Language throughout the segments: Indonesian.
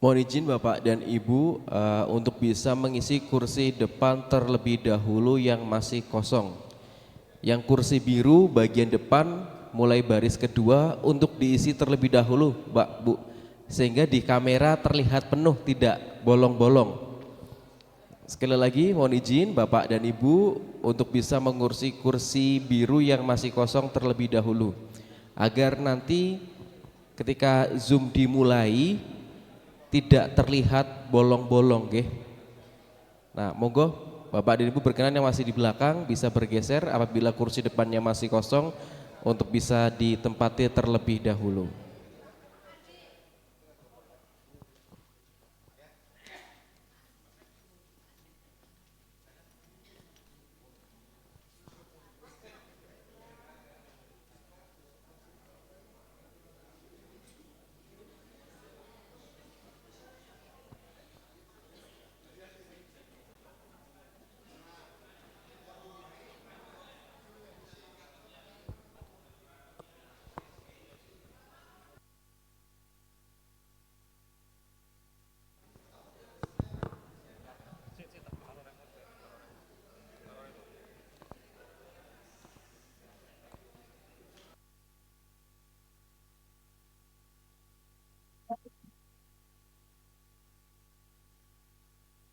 Mohon izin Bapak dan Ibu untuk bisa mengisi kursi depan terlebih dahulu yang masih kosong. Yang kursi biru bagian depan mulai baris kedua untuk diisi terlebih dahulu, Mbak, Bu. Sehingga di kamera terlihat penuh, tidak bolong-bolong. Sekali lagi mohon izin Bapak dan Ibu untuk bisa mengursi kursi biru yang masih kosong terlebih dahulu. Agar nanti ketika Zoom dimulai tidak terlihat bolong-bolong nggih. Nah, monggo Bapak dan Ibu berkenan yang masih di belakang bisa bergeser apabila kursi depannya masih kosong untuk bisa ditempati terlebih dahulu.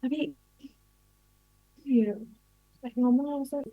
Tapi iya, ngomong langsung.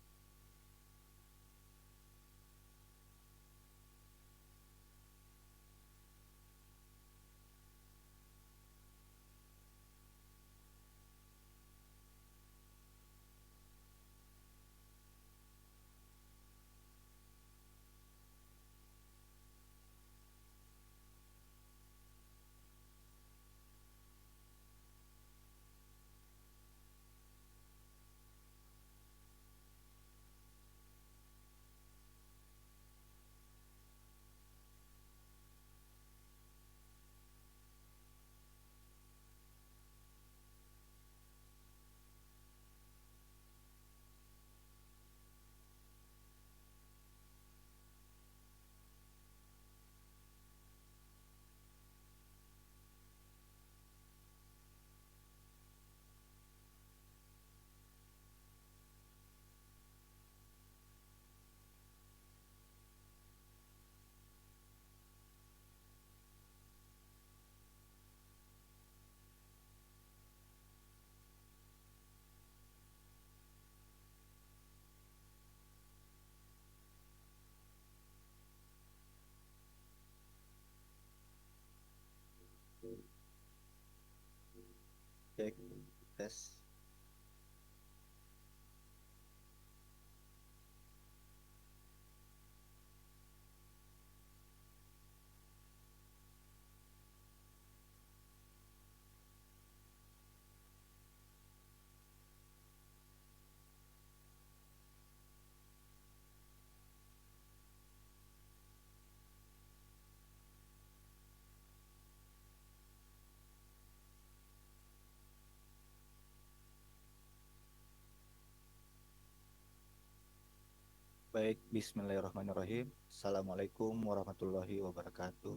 Cek, tes. Baik, bismillahirrahmanirrahim. Assalamualaikum warahmatullahi wabarakatuh.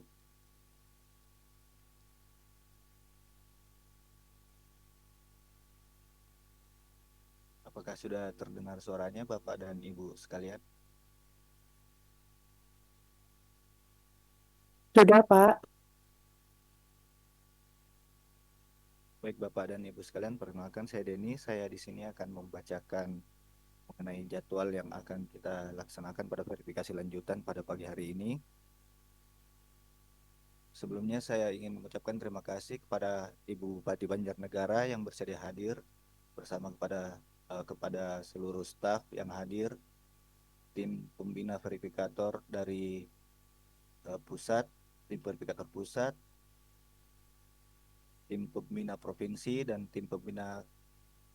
Apakah sudah terdengar suaranya Bapak dan Ibu sekalian? Sudah, Pak. Baik Bapak dan Ibu sekalian, perkenalkan saya Denny. Saya di sini akan membacakan mengenai jadwal yang akan kita laksanakan pada verifikasi lanjutan pada pagi hari ini. Sebelumnya saya ingin mengucapkan terima kasih kepada Ibu Bupati Banjarnegara yang bersedia hadir bersama kepada seluruh staf yang hadir, tim pembina verifikator dari pusat, tim verifikator pusat, tim pembina provinsi, dan tim pembina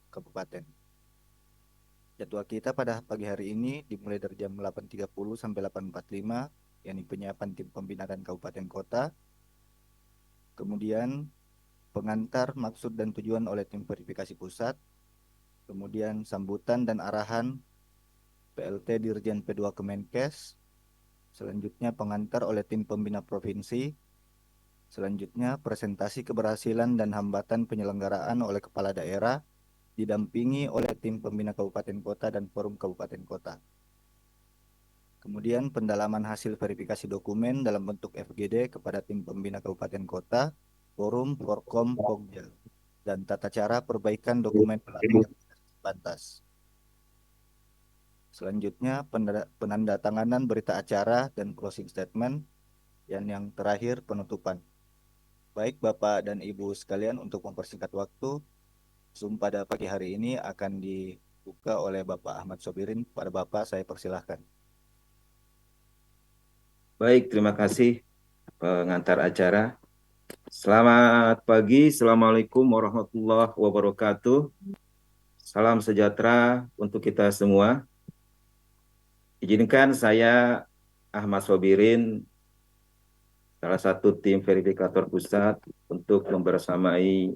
kabupaten. Jadwal kita pada pagi hari ini dimulai dari jam 8.30 sampai 8.45, yakni penyiapan tim pembina dan kabupaten kota. Kemudian pengantar maksud dan tujuan oleh tim verifikasi pusat. Kemudian sambutan dan arahan PLT Dirjen P2 Kemenkes. Selanjutnya pengantar oleh tim pembina provinsi. Selanjutnya, presentasi keberhasilan dan hambatan penyelenggaraan oleh kepala daerah didampingi oleh tim pembina kabupaten kota dan forum kabupaten kota. Kemudian pendalaman hasil verifikasi dokumen dalam bentuk FGD kepada tim pembina kabupaten kota, forum, forkom, pokja, dan tata cara perbaikan dokumen pelatihan Bantas. Selanjutnya penandatanganan berita acara dan closing statement, dan yang terakhir penutupan. Baik Bapak dan Ibu sekalian, untuk mempersingkat waktu, Zoom pada pagi hari ini akan dibuka oleh Bapak Ahmad Sobirin. Pada Bapak saya persilahkan. Baik, terima kasih pengantar acara. Selamat pagi, Assalamualaikum warahmatullahi wabarakatuh. Salam sejahtera untuk kita semua. Izinkan saya Ahmad Sobirin, salah satu tim verifikator pusat, untuk membersamai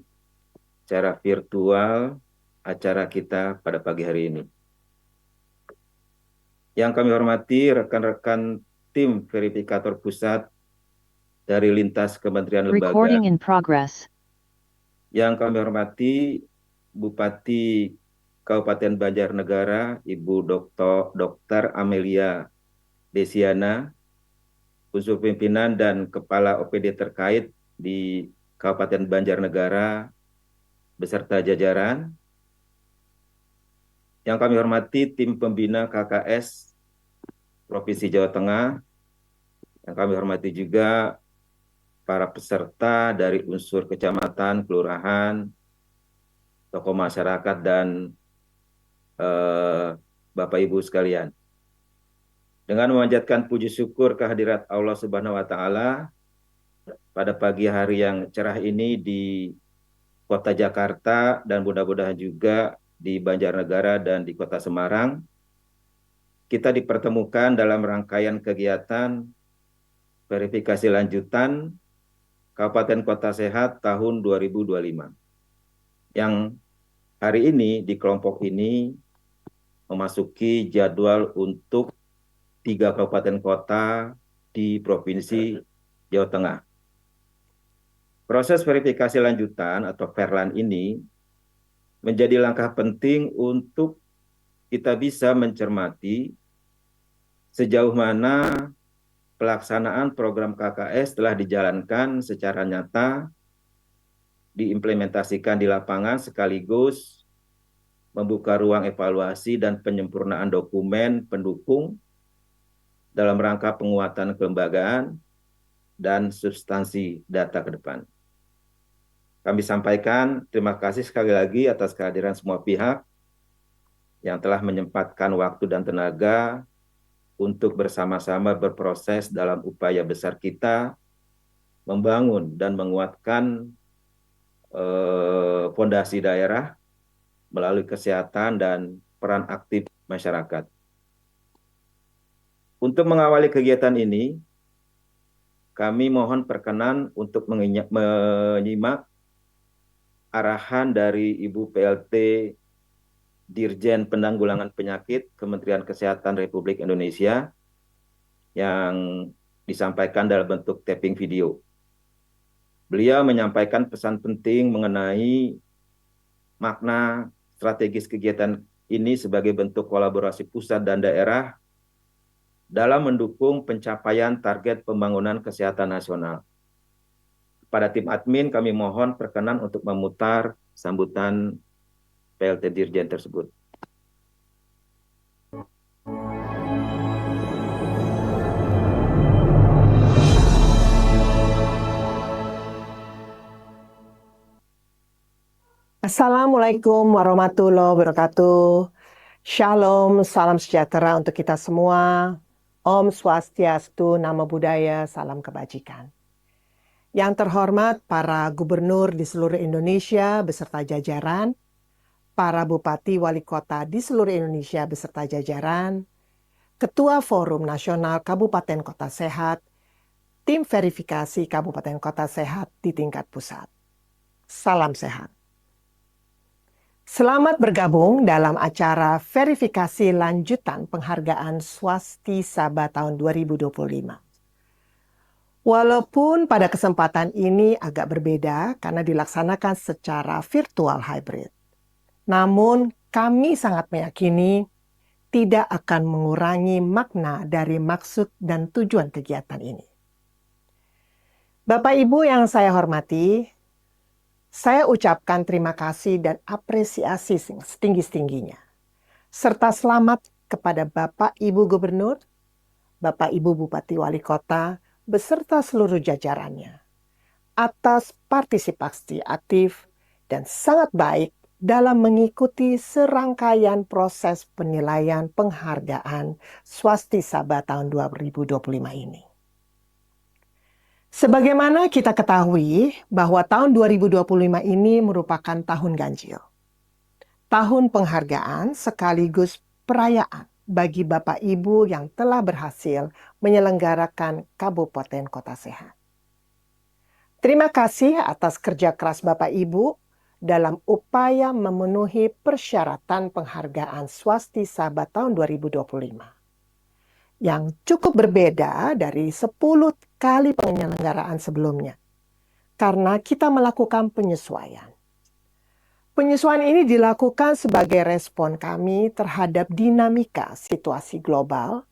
secara virtual acara kita pada pagi hari ini. Yang kami hormati rekan-rekan tim verifikator pusat dari lintas kementerian lembaga. Recording in progress. Yang kami hormati Bupati Kabupaten Banjarnegara, Ibu Dr. Amelia Desiana, unsur pimpinan dan kepala OPD terkait di Kabupaten Banjarnegara beserta jajaran. Yang kami hormati tim pembina KKS Provinsi Jawa Tengah. Yang kami hormati juga para peserta dari unsur kecamatan, kelurahan, tokoh masyarakat, dan Bapak Ibu sekalian. Dengan memanjatkan puji syukur kehadirat Allah Subhanahu wa Ta'ala pada pagi hari yang cerah ini di Kota Jakarta dan mudah-mudahan juga di Banjarnegara dan di Kota Semarang, kita dipertemukan dalam rangkaian kegiatan verifikasi lanjutan Kabupaten Kota Sehat tahun 2025. Yang hari ini di kelompok ini memasuki jadwal untuk 3 kabupaten kota di Provinsi Jawa Tengah. Proses verifikasi lanjutan atau Verlan ini menjadi langkah penting untuk kita bisa mencermati sejauh mana pelaksanaan program KKS telah dijalankan secara nyata, diimplementasikan di lapangan, sekaligus membuka ruang evaluasi dan penyempurnaan dokumen pendukung dalam rangka penguatan kelembagaan dan substansi data ke depan. Kami sampaikan terima kasih sekali lagi atas kehadiran semua pihak yang telah menyempatkan waktu dan tenaga untuk bersama-sama berproses dalam upaya besar kita membangun dan menguatkan fondasi daerah melalui kesehatan dan peran aktif masyarakat. Untuk mengawali kegiatan ini, kami mohon perkenan untuk menyimak arahan dari Ibu PLT Dirjen Penanggulangan Penyakit Kementerian Kesehatan Republik Indonesia yang disampaikan dalam bentuk tapping video. Beliau menyampaikan pesan penting mengenai makna strategis kegiatan ini sebagai bentuk kolaborasi pusat dan daerah dalam mendukung pencapaian target pembangunan kesehatan nasional. Pada tim admin kami mohon perkenan untuk memutar sambutan PLT Dirjen tersebut. Assalamualaikum warahmatullahi wabarakatuh. Shalom, salam sejahtera untuk kita semua. Om Swastiastu, Namo Buddhaya, salam kebajikan. Yang terhormat para gubernur di seluruh Indonesia beserta jajaran, para bupati wali kota di seluruh Indonesia beserta jajaran, Ketua Forum Nasional Kabupaten Kota Sehat, tim verifikasi Kabupaten Kota Sehat di tingkat pusat. Salam sehat. Selamat bergabung dalam acara verifikasi lanjutan penghargaan Swasti Sabha tahun 2025. Walaupun pada kesempatan ini agak berbeda karena dilaksanakan secara virtual hybrid. Namun kami sangat meyakini tidak akan mengurangi makna dari maksud dan tujuan kegiatan ini. Bapak Ibu yang saya hormati, saya ucapkan terima kasih dan apresiasi setinggi-tingginya, serta selamat kepada Bapak Ibu Gubernur, Bapak Ibu Bupati Wali Kota, beserta seluruh jajarannya, atas partisipasi aktif dan sangat baik dalam mengikuti serangkaian proses penilaian penghargaan Swastisaba tahun 2025 ini. Sebagaimana kita ketahui bahwa tahun 2025 ini merupakan tahun ganjil. Tahun penghargaan sekaligus perayaan bagi Bapak Ibu yang telah berhasil menyelenggarakan Kabupaten Kota Sehat. Terima kasih atas kerja keras Bapak Ibu dalam upaya memenuhi persyaratan penghargaan Swastisaba tahun 2025 yang cukup berbeda dari 10 kali penyelenggaraan sebelumnya karena kita melakukan penyesuaian. Penyesuaian ini dilakukan sebagai respon kami terhadap dinamika situasi global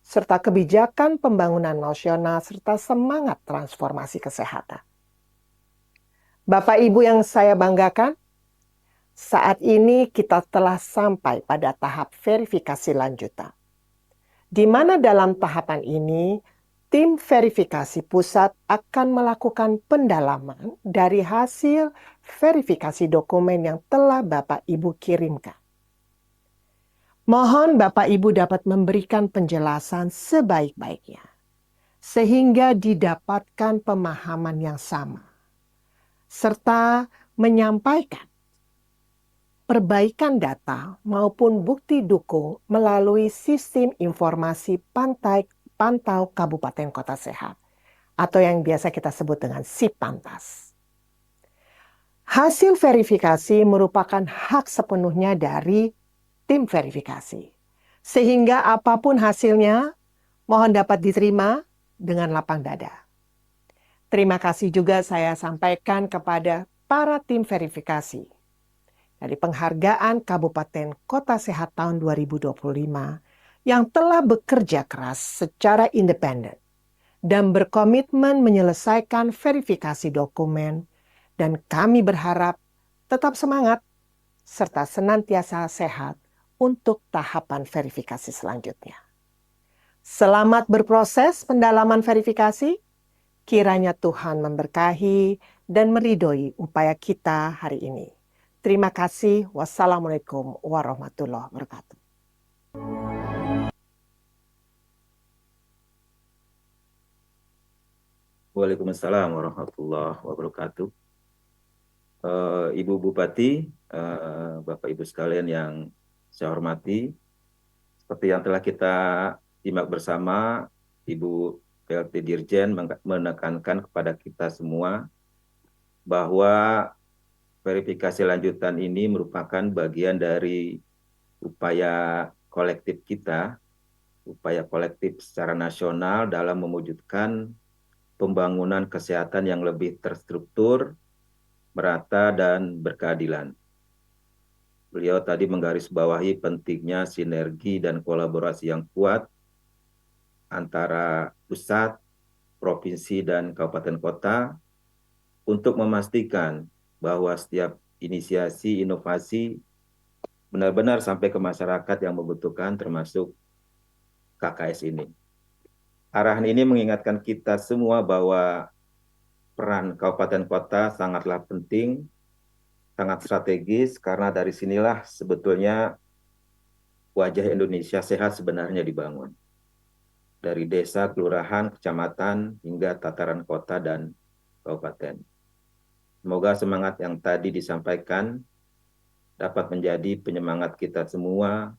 serta kebijakan pembangunan nasional serta semangat transformasi kesehatan. Bapak Ibu yang saya banggakan, saat ini kita telah sampai pada tahap verifikasi lanjutan, di mana dalam tahapan ini tim verifikasi pusat akan melakukan pendalaman dari hasil verifikasi dokumen yang telah Bapak Ibu kirimkan. Mohon Bapak Ibu dapat memberikan penjelasan sebaik-baiknya, sehingga didapatkan pemahaman yang sama, serta menyampaikan perbaikan data maupun bukti dukung melalui sistem informasi pantau Kabupaten Kota Sehat atau yang biasa kita sebut dengan SIPantas. Hasil verifikasi merupakan hak sepenuhnya dari tim verifikasi, sehingga apapun hasilnya mohon dapat diterima dengan lapang dada. Terima kasih juga saya sampaikan kepada para tim verifikasi dari penghargaan Kabupaten Kota Sehat tahun 2025 yang telah bekerja keras secara independen dan berkomitmen menyelesaikan verifikasi dokumen, dan kami berharap tetap semangat serta senantiasa sehat untuk tahapan verifikasi selanjutnya. Selamat berproses pendalaman verifikasi, kiranya Tuhan memberkahi dan meridhoi upaya kita hari ini. Terima kasih. Wassalamualaikum warahmatullahi wabarakatuh. Waalaikumsalam warahmatullahi wabarakatuh. Ibu Bupati, Bapak Ibu sekalian yang saya hormati, seperti yang telah kita simak bersama, Ibu PLT Dirjen menekankan kepada kita semua bahwa verifikasi lanjutan ini merupakan bagian dari upaya kolektif kita, upaya kolektif secara nasional dalam mewujudkan pembangunan kesehatan yang lebih terstruktur, merata, dan berkeadilan. Beliau tadi menggarisbawahi pentingnya sinergi dan kolaborasi yang kuat antara pusat, provinsi, dan kabupaten kota untuk memastikan bahwa setiap inisiasi inovasi benar-benar sampai ke masyarakat yang membutuhkan, termasuk KKS ini. Arahan ini mengingatkan kita semua bahwa peran kabupaten kota sangatlah penting, sangat strategis, karena dari sinilah sebetulnya wajah Indonesia sehat sebenarnya dibangun. Dari desa, kelurahan, kecamatan, hingga tataran kota dan kabupaten. Semoga semangat yang tadi disampaikan dapat menjadi penyemangat kita semua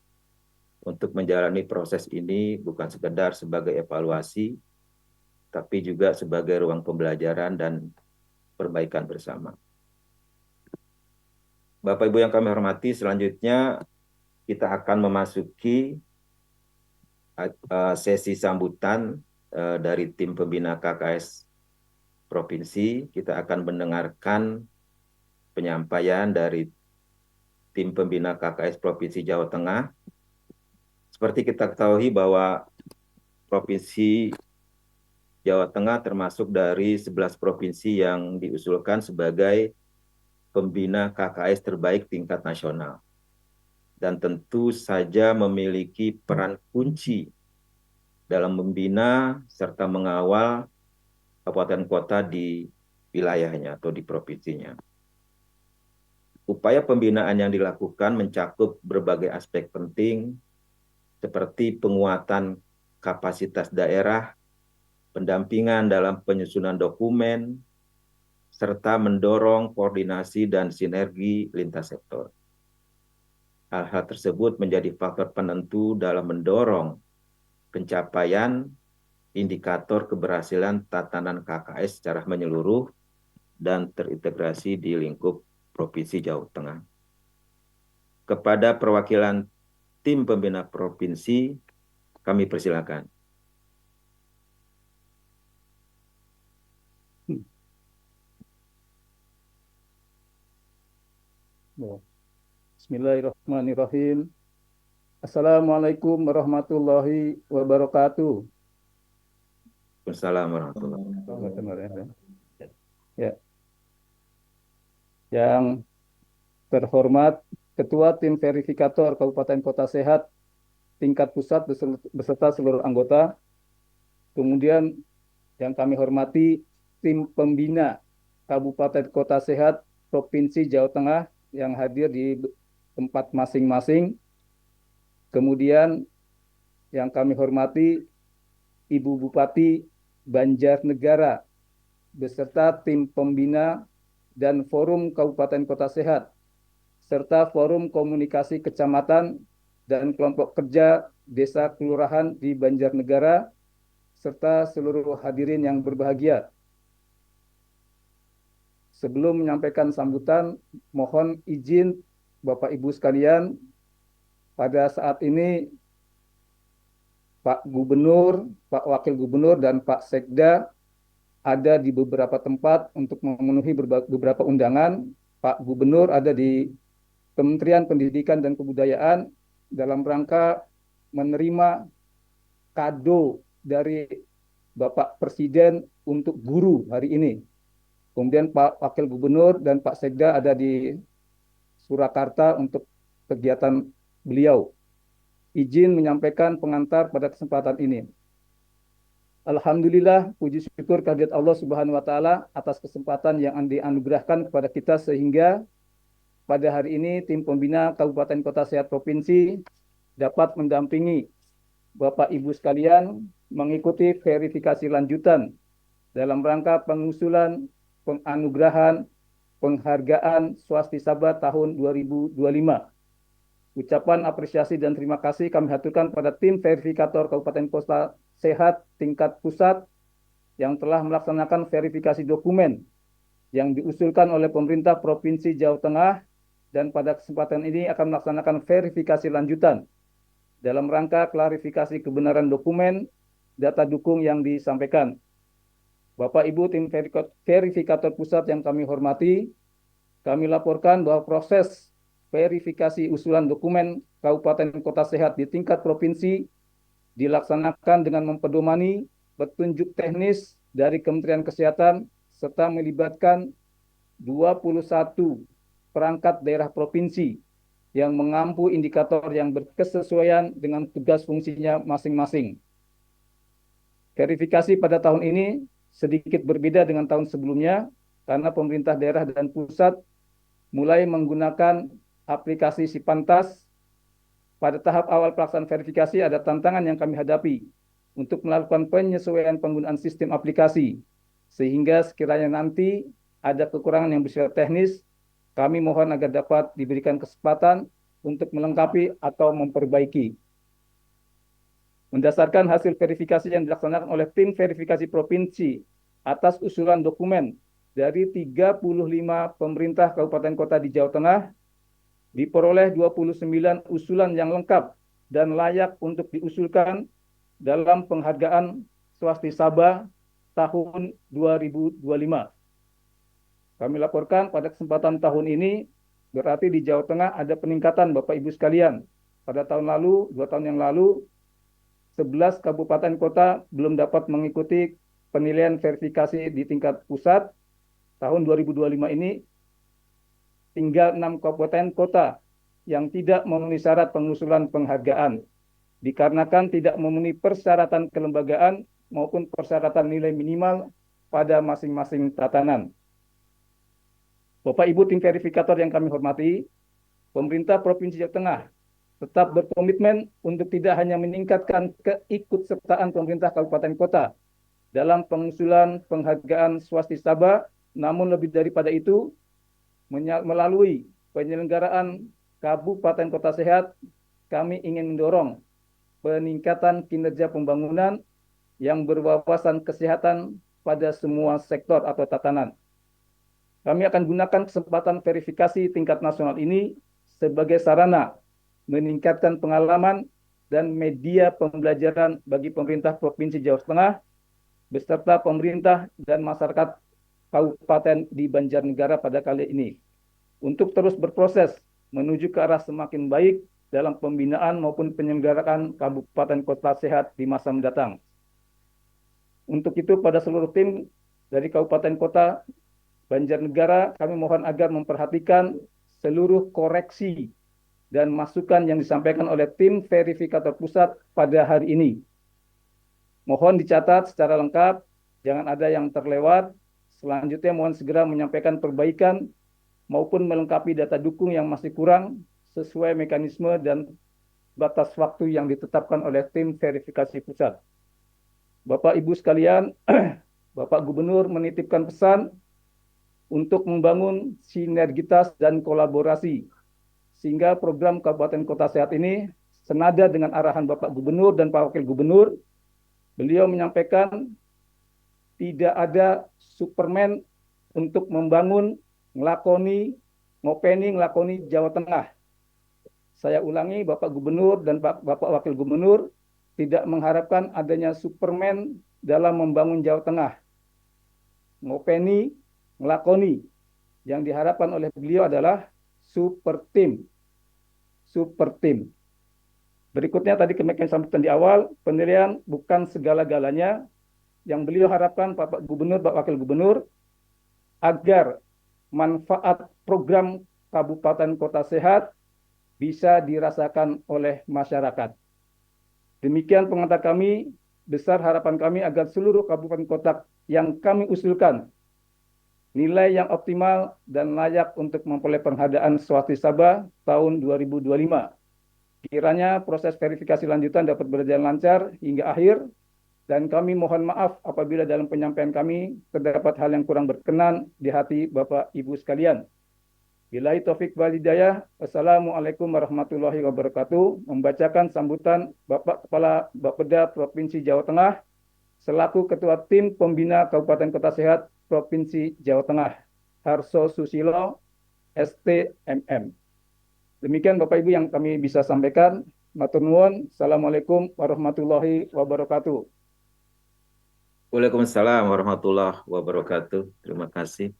untuk menjalani proses ini bukan sekedar sebagai evaluasi, tapi juga sebagai ruang pembelajaran dan perbaikan bersama. Bapak Ibu yang kami hormati, selanjutnya kita akan memasuki sesi sambutan dari tim pembina KKS Provinsi. Kita akan mendengarkan penyampaian dari tim pembina KKS Provinsi Jawa Tengah. Seperti kita ketahui bahwa Provinsi Jawa Tengah termasuk dari 11 provinsi yang diusulkan sebagai pembina KKS terbaik tingkat nasional. Dan tentu saja memiliki peran kunci dalam membina serta mengawal kabupaten kota di wilayahnya atau di provinsinya. Upaya pembinaan yang dilakukan mencakup berbagai aspek penting seperti penguatan kapasitas daerah, pendampingan dalam penyusunan dokumen, serta mendorong koordinasi dan sinergi lintas sektor. Hal-hal tersebut menjadi faktor penentu dalam mendorong pencapaian indikator keberhasilan tatanan KKS secara menyeluruh dan terintegrasi di lingkup Provinsi Jawa Tengah. Kepada perwakilan tim pembina provinsi, kami persilakan. Bismillahirrahmanirrahim. Assalamualaikum warahmatullahi wabarakatuh. Wassalamualaikum warahmatullahi wabarakatuh. Ya. Yang terhormat Ketua Tim Verifikator Kabupaten Kota Sehat tingkat pusat beserta seluruh anggota. Kemudian yang kami hormati tim pembina Kabupaten Kota Sehat Provinsi Jawa Tengah yang hadir di tempat masing-masing. Kemudian yang kami hormati Ibu Bupati Banjarnegara beserta tim pembina dan forum Kabupaten Kota Sehat serta forum komunikasi kecamatan dan kelompok kerja desa kelurahan di Banjarnegara serta seluruh hadirin yang berbahagia. Sebelum menyampaikan sambutan, mohon izin Bapak Ibu sekalian, pada saat ini Pak Gubernur, Pak Wakil Gubernur, dan Pak Sekda ada di beberapa tempat untuk memenuhi beberapa undangan. Pak Gubernur ada di Kementerian Pendidikan dan Kebudayaan dalam rangka menerima kado dari Bapak Presiden untuk guru hari ini. Kemudian Pak Wakil Gubernur dan Pak Sekda ada di Surakarta untuk kegiatan beliau. Izin menyampaikan pengantar pada kesempatan ini. Alhamdulillah, puji syukur kehadirat Allah Subhanahu wa taala atas kesempatan yang dianugerahkan kepada kita sehingga pada hari ini tim pembina Kabupaten Kota Sehat Provinsi dapat mendampingi Bapak Ibu sekalian mengikuti verifikasi lanjutan dalam rangka pengusulan penganugerahan penghargaan Swastisaba tahun 2025. Ucapan apresiasi dan terima kasih kami haturkan pada tim verifikator Kabupaten Kota Sehat tingkat pusat yang telah melaksanakan verifikasi dokumen yang diusulkan oleh pemerintah Provinsi Jawa Tengah dan pada kesempatan ini akan melaksanakan verifikasi lanjutan dalam rangka klarifikasi kebenaran dokumen data dukung yang disampaikan. Bapak Ibu tim verifikator pusat yang kami hormati, kami laporkan bahwa proses verifikasi usulan dokumen Kabupaten Kota Sehat di tingkat provinsi dilaksanakan dengan mempedomani petunjuk teknis dari Kementerian Kesehatan serta melibatkan 21 perangkat daerah provinsi yang mengampu indikator yang berkesesuaian dengan tugas fungsinya masing-masing. Verifikasi pada tahun ini sedikit berbeda dengan tahun sebelumnya karena pemerintah daerah dan pusat mulai menggunakan aplikasi Sipantas. Pada tahap awal pelaksanaan verifikasi ada tantangan yang kami hadapi untuk melakukan penyesuaian penggunaan sistem aplikasi sehingga sekiranya nanti ada kekurangan yang bersifat teknis, kami mohon agar dapat diberikan kesempatan untuk melengkapi atau memperbaiki. Mendasarkan hasil verifikasi yang dilaksanakan oleh tim verifikasi provinsi atas usulan dokumen dari 35 pemerintah kabupaten kota di Jawa Tengah, diperoleh 29 usulan yang lengkap dan layak untuk diusulkan dalam penghargaan Swastisaba tahun 2025. Kami laporkan pada kesempatan tahun ini, berarti di Jawa Tengah ada peningkatan Bapak Ibu sekalian. Pada tahun lalu, 2 tahun yang lalu, 11 kabupaten kota belum dapat mengikuti penilaian verifikasi di tingkat pusat. Tahun 2025 ini tinggal 6 kabupaten kota yang tidak memenuhi syarat pengusulan penghargaan, dikarenakan tidak memenuhi persyaratan kelembagaan maupun persyaratan nilai minimal pada masing-masing tatanan. Bapak Ibu tim verifikator yang kami hormati, pemerintah Provinsi Jawa Tengah tetap berkomitmen untuk tidak hanya meningkatkan keikutsertaan pemerintah kabupaten kota dalam pengusulan penghargaan Swastisaba, namun lebih daripada itu, melalui penyelenggaraan Kabupaten Kota Sehat, kami ingin mendorong peningkatan kinerja pembangunan yang berwawasan kesehatan pada semua sektor atau tatanan. Kami akan gunakan kesempatan verifikasi tingkat nasional ini sebagai sarana meningkatkan pengalaman dan media pembelajaran bagi pemerintah Provinsi Jawa Tengah beserta pemerintah dan masyarakat kabupaten di Banjarnegara pada kali ini untuk terus berproses menuju ke arah semakin baik dalam pembinaan maupun penyelenggaraan Kabupaten Kota Sehat di masa mendatang. Untuk itu pada seluruh tim dari Kabupaten Kota Banjarnegara, kami mohon agar memperhatikan seluruh koreksi dan masukan yang disampaikan oleh tim verifikator pusat pada hari ini. Mohon dicatat secara lengkap, jangan ada yang terlewat. Selanjutnya mohon segera menyampaikan perbaikan maupun melengkapi data dukung yang masih kurang sesuai mekanisme dan batas waktu yang ditetapkan oleh tim verifikasi pusat. Bapak Ibu sekalian, Bapak Gubernur menitipkan pesan untuk membangun sinergitas dan kolaborasi, sehingga program Kabupaten Kota Sehat ini senada dengan arahan Bapak Gubernur dan Pak Wakil Gubernur. Beliau menyampaikan tidak ada Superman untuk membangun, ngelakoni Jawa Tengah. Saya ulangi, Bapak Gubernur dan Bapak Wakil Gubernur tidak mengharapkan adanya Superman dalam membangun Jawa Tengah. Ngelakoni. Yang diharapkan oleh beliau adalah super team. Berikutnya tadi kami sampaikan di awal, penilaian bukan segala-galanya. Yang beliau harapkan Bapak Gubernur, Bapak Wakil Gubernur, agar manfaat program Kabupaten Kota Sehat bisa dirasakan oleh masyarakat. Demikian pengantar kami, besar harapan kami agar seluruh kabupaten kota yang kami usulkan nilai yang optimal dan layak untuk memperoleh penghargaan Swastisaba tahun 2025. Kiranya proses verifikasi lanjutan dapat berjalan lancar hingga akhir, dan kami mohon maaf apabila dalam penyampaian kami terdapat hal yang kurang berkenan di hati Bapak Ibu sekalian. Billahi taufik wal hidayah. Wassalamualaikum warahmatullahi wabarakatuh. Membacakan sambutan Bapak Kepala Bapeda Provinsi Jawa Tengah selaku Ketua Tim Pembina Kabupaten Kota Sehat Provinsi Jawa Tengah, Harso Susilo, STMM. Demikian Bapak Ibu yang kami bisa sampaikan. Matur nuwun. Assalamualaikum warahmatullahi wabarakatuh. Waalaikumsalam warahmatullahi wabarakatuh. Terima kasih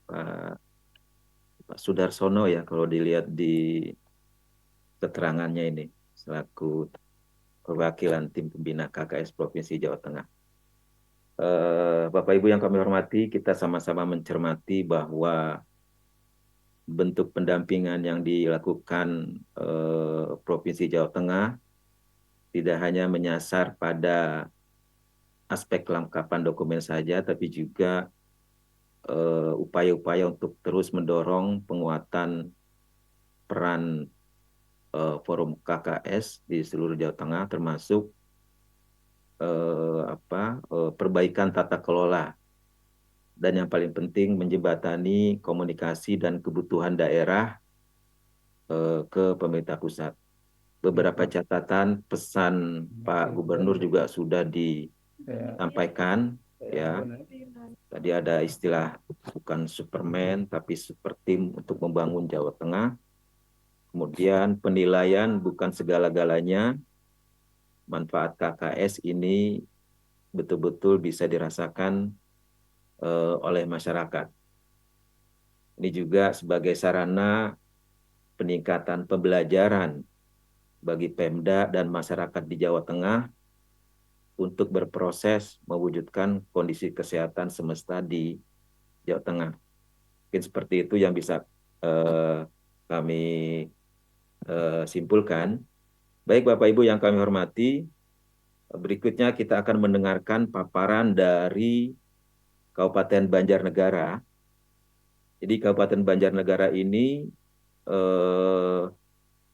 Pak Sudarsono ya, kalau dilihat di keterangannya ini selaku perwakilan tim pembina KKS Provinsi Jawa Tengah. Bapak Ibu yang kami hormati, kita sama-sama mencermati bahwa bentuk pendampingan yang dilakukan Provinsi Jawa Tengah tidak hanya menyasar pada aspek kelengkapan dokumen saja, tapi juga upaya-upaya untuk terus mendorong penguatan peran forum KKS di seluruh Jawa Tengah, termasuk perbaikan tata kelola, dan yang paling penting menjembatani komunikasi dan kebutuhan daerah ke pemerintah pusat. Beberapa catatan pesan Pak Gubernur juga sudah disampaikan ya. Tadi ada istilah bukan Superman tapi super team untuk membangun Jawa Tengah. Kemudian penilaian bukan segala-galanya. Manfaat KKS ini betul-betul bisa dirasakan oleh masyarakat. Ini juga sebagai sarana peningkatan pembelajaran bagi Pemda dan masyarakat di Jawa Tengah untuk berproses mewujudkan kondisi kesehatan semesta di Jawa Tengah. Mungkin seperti itu yang bisa kami simpulkan. Baik Bapak Ibu yang kami hormati, berikutnya kita akan mendengarkan paparan dari Kabupaten Banjarnegara. Jadi Kabupaten Banjarnegara ini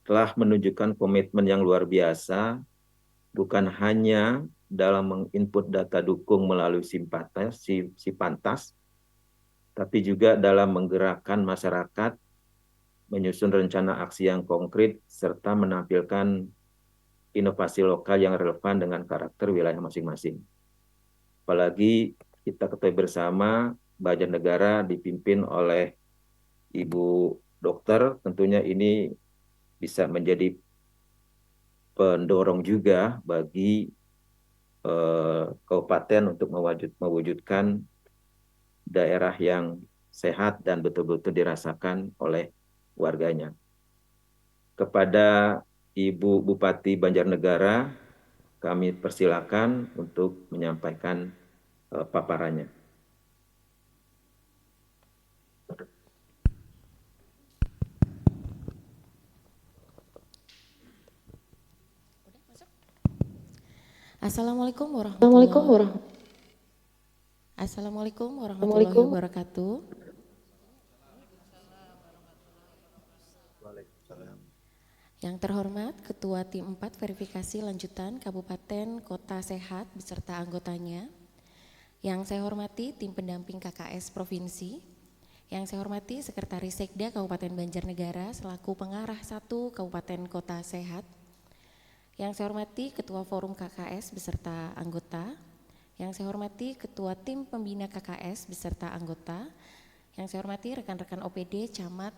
telah menunjukkan komitmen yang luar biasa, bukan hanya dalam menginput data dukung melalui Sipantas, tapi juga dalam menggerakkan masyarakat, menyusun rencana aksi yang konkret, serta menampilkan inovasi lokal yang relevan dengan karakter wilayah masing-masing. Apalagi kita ketahui bersama, Banjarnegara dipimpin oleh Ibu Dokter, tentunya ini bisa menjadi pendorong juga bagi kabupaten untuk mewujudkan daerah yang sehat dan betul-betul dirasakan oleh warganya. Kepada Ibu Bupati Banjarnegara, kami persilakan untuk menyampaikan paparannya. Assalamualaikum warahmatullahi wabarakatuh. Waalaikumsalam. Yang terhormat Ketua Tim 4 Verifikasi Lanjutan Kabupaten Kota Sehat beserta anggotanya. Yang saya hormati Tim Pendamping KKS Provinsi. Yang saya hormati Sekretaris Sekda Kabupaten Banjarnegara selaku Pengarah 1 Kabupaten Kota Sehat. Yang saya hormati Ketua Forum KKS beserta anggota. Yang saya hormati Ketua Tim Pembina KKS beserta anggota. Yang saya hormati rekan-rekan OPD, camat,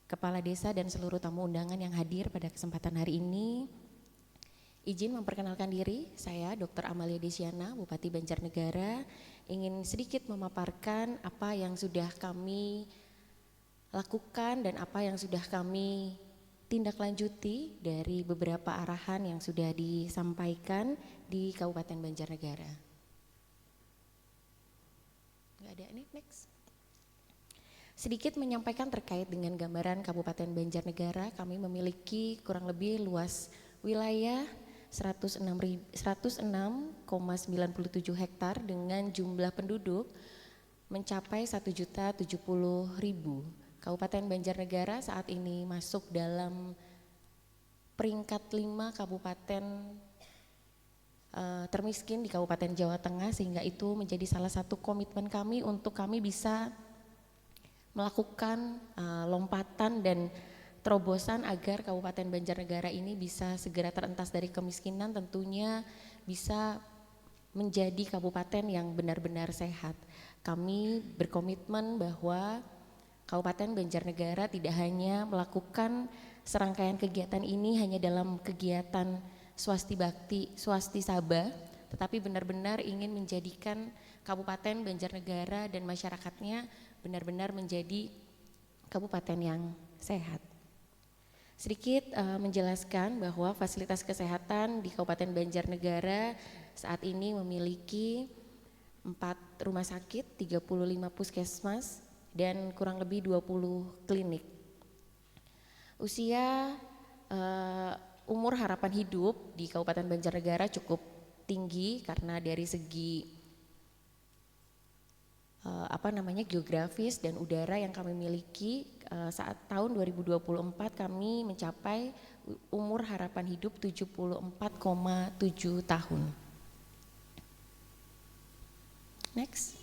kepala desa dan seluruh tamu undangan yang hadir pada kesempatan hari ini. Izin memperkenalkan diri, saya Dr. Amalia Desiana, Bupati Banjarnegara, ingin sedikit memaparkan apa yang sudah kami lakukan dan apa yang sudah kami tindak lanjuti dari beberapa arahan yang sudah disampaikan di Kabupaten Banjarnegara. Nggak ada nih, next. Sedikit menyampaikan terkait dengan gambaran Kabupaten Banjarnegara, kami memiliki kurang lebih luas wilayah 106,97 hektar dengan jumlah penduduk mencapai 1.070.000. Kabupaten Banjarnegara saat ini masuk dalam peringkat 5 kabupaten termiskin di Kabupaten Jawa Tengah, sehingga itu menjadi salah satu komitmen kami untuk kami bisa melakukan lompatan dan terobosan agar Kabupaten Banjarnegara ini bisa segera terentas dari kemiskinan, tentunya bisa menjadi kabupaten yang benar-benar sehat. Kami berkomitmen bahwa Kabupaten Banjarnegara tidak hanya melakukan serangkaian kegiatan ini hanya dalam kegiatan swasti bakti, swasti saba, tetapi benar-benar ingin menjadikan Kabupaten Banjarnegara dan masyarakatnya benar-benar menjadi kabupaten yang sehat. Sedikit menjelaskan bahwa fasilitas kesehatan di Kabupaten Banjarnegara saat ini memiliki 4 rumah sakit, 35 puskesmas, dan kurang lebih 20 klinik. Usia umur harapan hidup di Kabupaten Banjarnegara cukup tinggi karena dari segi geografis dan udara yang kami miliki. Saat tahun 2024 kami mencapai umur harapan hidup 74,7 tahun. Next.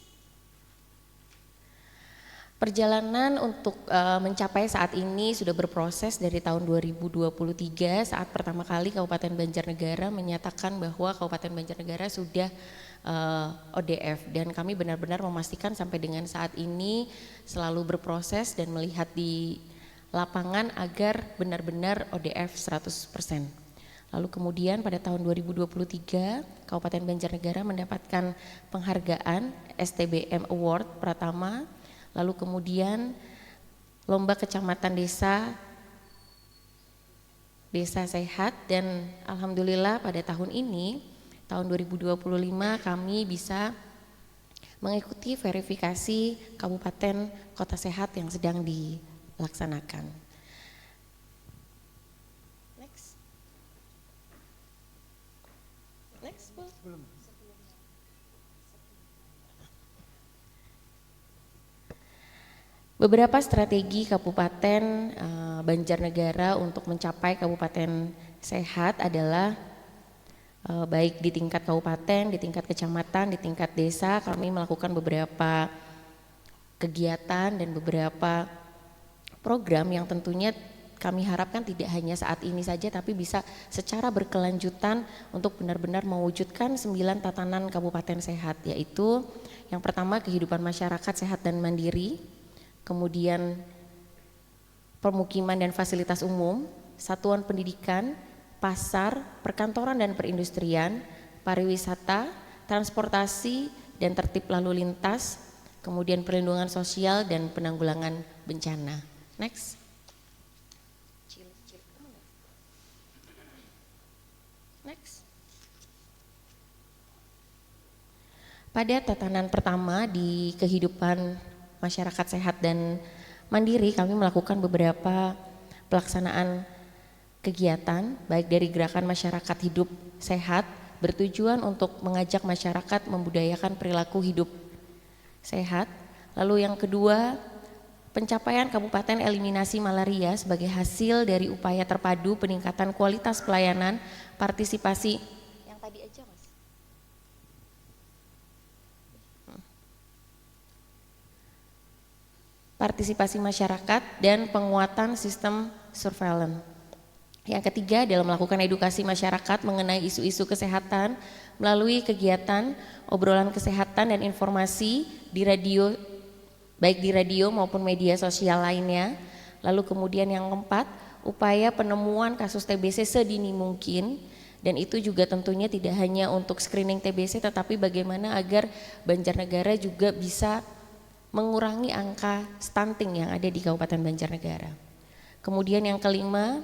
Perjalanan untuk mencapai saat ini sudah berproses dari tahun 2023 saat pertama kali Kabupaten Banjarnegara menyatakan bahwa Kabupaten Banjarnegara sudah ODF, dan kami benar-benar memastikan sampai dengan saat ini selalu berproses dan melihat di lapangan agar benar-benar ODF 100%. Lalu kemudian pada tahun 2023 Kabupaten Banjarnegara mendapatkan penghargaan STBM Award Pratama. Lalu kemudian lomba kecamatan desa sehat, dan alhamdulillah pada tahun ini tahun 2025 kami bisa mengikuti verifikasi kabupaten kota sehat yang sedang dilaksanakan. Next, Bu. Beberapa strategi Kabupaten Banjarnegara untuk mencapai kabupaten sehat adalah baik di tingkat kabupaten, di tingkat kecamatan, di tingkat desa. Kami melakukan beberapa kegiatan dan beberapa program yang tentunya kami harapkan tidak hanya saat ini saja, tapi bisa secara berkelanjutan untuk benar-benar mewujudkan 9 tatanan kabupaten sehat, yaitu yang pertama kehidupan masyarakat sehat dan mandiri, kemudian permukiman dan fasilitas umum, satuan pendidikan, pasar, perkantoran dan perindustrian, pariwisata, transportasi dan tertib lalu lintas, kemudian perlindungan sosial dan penanggulangan bencana. Next. Next. Pada tatanan pertama di kehidupan masyarakat sehat dan mandiri, kami melakukan beberapa pelaksanaan kegiatan baik dari gerakan masyarakat hidup sehat bertujuan untuk mengajak masyarakat membudayakan perilaku hidup sehat. Lalu yang kedua, pencapaian Kabupaten Eliminasi Malaria sebagai hasil dari upaya terpadu peningkatan kualitas pelayanan, partisipasi yang tadi aja Mas. Partisipasi masyarakat dan penguatan sistem surveillance. Yang ketiga adalah melakukan edukasi masyarakat mengenai isu-isu kesehatan melalui kegiatan obrolan kesehatan dan informasi di radio, baik di radio maupun media sosial lainnya. Lalu kemudian yang keempat, upaya penemuan kasus TBC sedini mungkin, dan itu juga tentunya tidak hanya untuk screening TBC tetapi bagaimana agar Banjarnegara juga bisa mengurangi angka stunting yang ada di Kabupaten Banjarnegara. Kemudian yang kelima,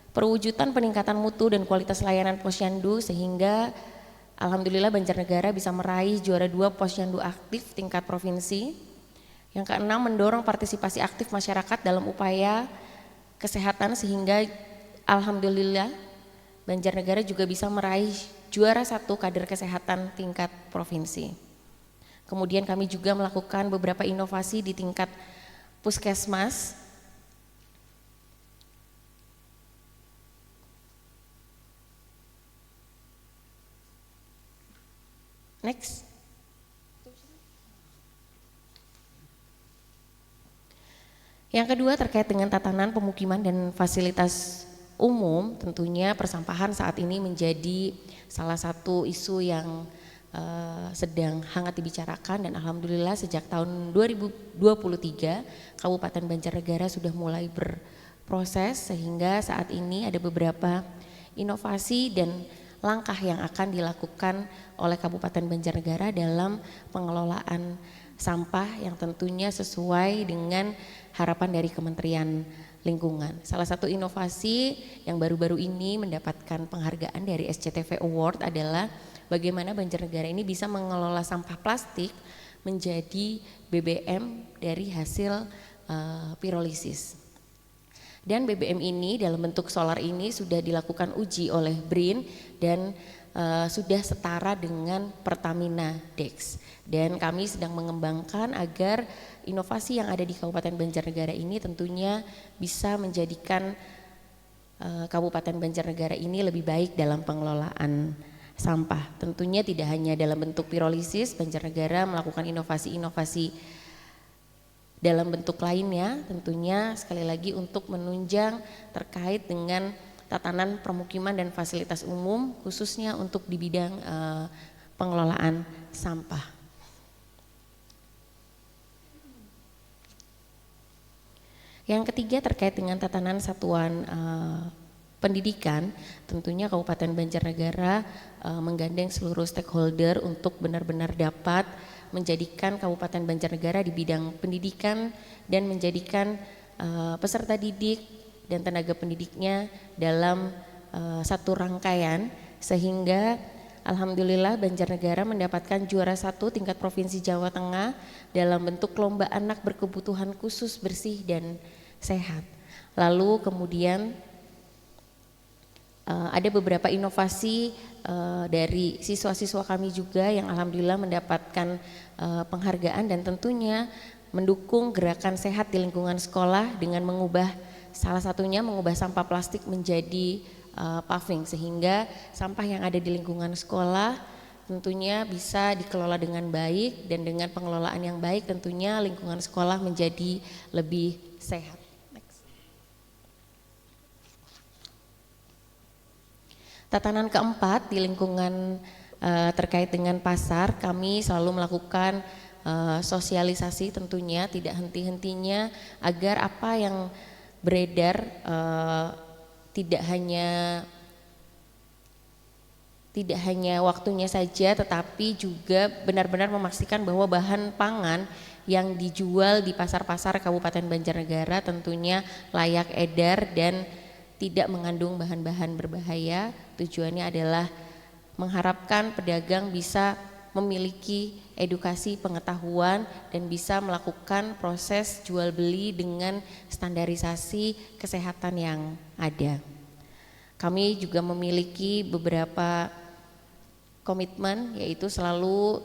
perwujudan peningkatan mutu dan kualitas layanan posyandu sehingga alhamdulillah Banjarnegara bisa meraih juara 2 posyandu aktif tingkat provinsi. Yang keenam, mendorong partisipasi aktif masyarakat dalam upaya kesehatan sehingga alhamdulillah Banjarnegara juga bisa meraih juara 1 kader kesehatan tingkat provinsi. Kemudian kami juga melakukan beberapa inovasi di tingkat puskesmas. Next. Yang kedua terkait dengan tatanan pemukiman dan fasilitas umum, tentunya persampahan saat ini menjadi salah satu isu yang sedang hangat dibicarakan, dan alhamdulillah sejak tahun 2023 Kabupaten Banjarnegara sudah mulai berproses sehingga saat ini ada beberapa inovasi dan langkah yang akan dilakukan oleh Kabupaten Banjarnegara dalam pengelolaan sampah yang tentunya sesuai dengan harapan dari Kementerian Lingkungan. Salah satu inovasi yang baru-baru ini mendapatkan penghargaan dari SCTV Award adalah bagaimana Banjarnegara ini bisa mengelola sampah plastik menjadi BBM dari hasil pirolisis. Dan BBM ini dalam bentuk solar ini sudah dilakukan uji oleh BRIN dan sudah setara dengan Pertamina Dex. Dan kami sedang mengembangkan agar inovasi yang ada di Kabupaten Banjarnegara ini tentunya bisa menjadikan Kabupaten Banjarnegara ini lebih baik dalam pengelolaan sampah. Tentunya tidak hanya dalam bentuk pirolisis, Banjarnegara melakukan inovasi-inovasi dalam bentuk lainnya, tentunya sekali lagi untuk menunjang terkait dengan tatanan permukiman dan fasilitas umum, khususnya untuk di bidang pengelolaan sampah. Yang ketiga terkait dengan tatanan satuan pendidikan, tentunya Kabupaten Banjarnegara menggandeng seluruh stakeholder untuk benar-benar dapat menjadikan Kabupaten Banjarnegara di bidang pendidikan dan menjadikan peserta didik dan tenaga pendidiknya dalam satu rangkaian, sehingga alhamdulillah Banjarnegara mendapatkan juara 1 tingkat Provinsi Jawa Tengah dalam bentuk lomba anak berkebutuhan khusus bersih dan sehat. Lalu kemudian ada beberapa inovasi dari siswa-siswa kami juga yang alhamdulillah mendapatkan penghargaan dan tentunya mendukung gerakan sehat di lingkungan sekolah dengan mengubah, salah satunya mengubah sampah plastik menjadi paving, sehingga sampah yang ada di lingkungan sekolah tentunya bisa dikelola dengan baik, dan dengan pengelolaan yang baik tentunya lingkungan sekolah menjadi lebih sehat. Tatanan keempat di lingkungan terkait dengan pasar, kami selalu melakukan sosialisasi tentunya tidak henti-hentinya agar apa yang beredar tidak hanya waktunya saja, tetapi juga benar-benar memastikan bahwa bahan pangan yang dijual di pasar-pasar Kabupaten Banjarnegara tentunya layak edar dan tidak mengandung bahan-bahan berbahaya. Tujuannya adalah mengharapkan pedagang bisa memiliki edukasi pengetahuan dan bisa melakukan proses jual beli dengan standarisasi kesehatan yang ada. Kami juga memiliki beberapa komitmen, yaitu selalu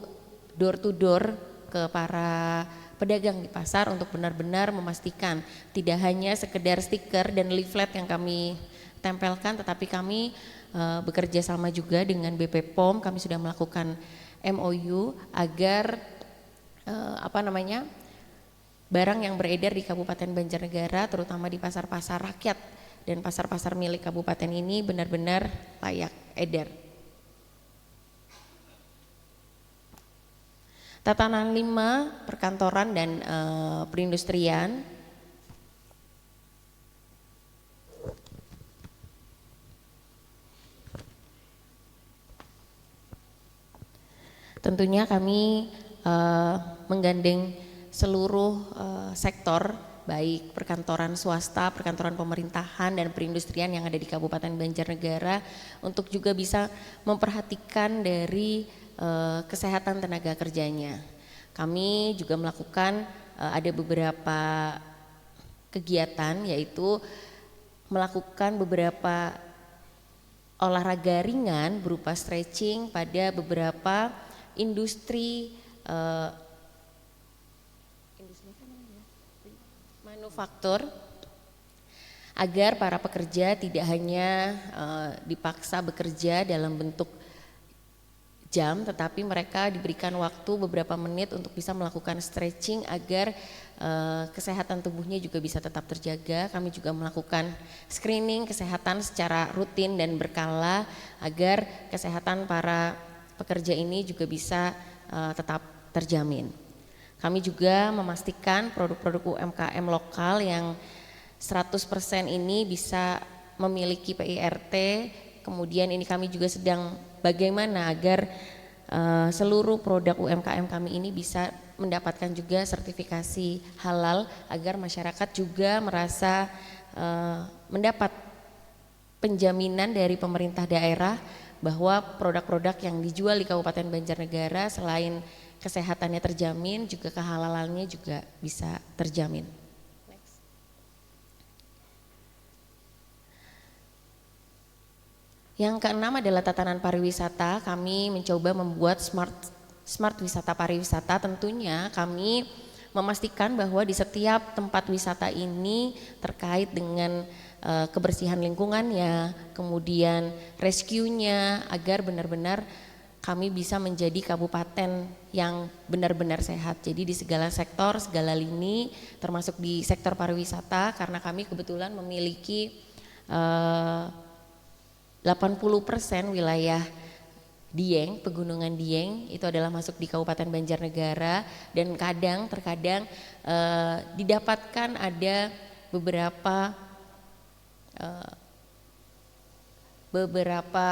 door to door ke para pedagang di pasar untuk benar-benar memastikan tidak hanya sekedar stiker dan leaflet yang kami tempelkan, tetapi kami bekerja sama juga dengan BP POM. Kami sudah melakukan MOU agar barang yang beredar di Kabupaten Banjarnegara, terutama di pasar-pasar rakyat dan pasar-pasar milik kabupaten ini benar-benar layak edar. Tatanan 5, perkantoran dan perindustrian. Tentunya kami menggandeng seluruh sektor, baik perkantoran swasta, perkantoran pemerintahan dan perindustrian yang ada di Kabupaten Banjarnegara untuk juga bisa memperhatikan dari kesehatan tenaga kerjanya. Kami juga melakukan ada beberapa kegiatan, yaitu melakukan beberapa olahraga ringan berupa stretching pada beberapa industri manufaktur, agar para pekerja tidak hanya dipaksa bekerja dalam bentuk jam, tetapi mereka diberikan waktu beberapa menit untuk bisa melakukan stretching agar kesehatan tubuhnya juga bisa tetap terjaga. Kami juga melakukan screening kesehatan secara rutin dan berkala agar kesehatan para pekerja ini juga bisa tetap terjamin. Kami juga memastikan produk-produk UMKM lokal yang 100% ini bisa memiliki PIRT. Kemudian ini kami juga sedang bagaimana agar seluruh produk UMKM kami ini bisa mendapatkan juga sertifikasi halal, agar masyarakat juga merasa mendapat penjaminan dari pemerintah daerah bahwa produk-produk yang dijual di Kabupaten Banjarnegara selain kesehatannya terjamin, juga kehalalannya juga bisa terjamin. Yang keenam adalah tatanan pariwisata. Kami mencoba membuat smart wisata pariwisata. Tentunya kami memastikan bahwa di setiap tempat wisata ini terkait dengan kebersihan lingkungannya, kemudian rescue-nya, agar benar-benar kami bisa menjadi kabupaten yang benar-benar sehat. Jadi di segala sektor, segala lini, termasuk di sektor pariwisata, karena kami kebetulan memiliki 80% wilayah Dieng, Pegunungan Dieng itu adalah masuk di Kabupaten Banjarnegara, dan terkadang didapatkan ada beberapa beberapa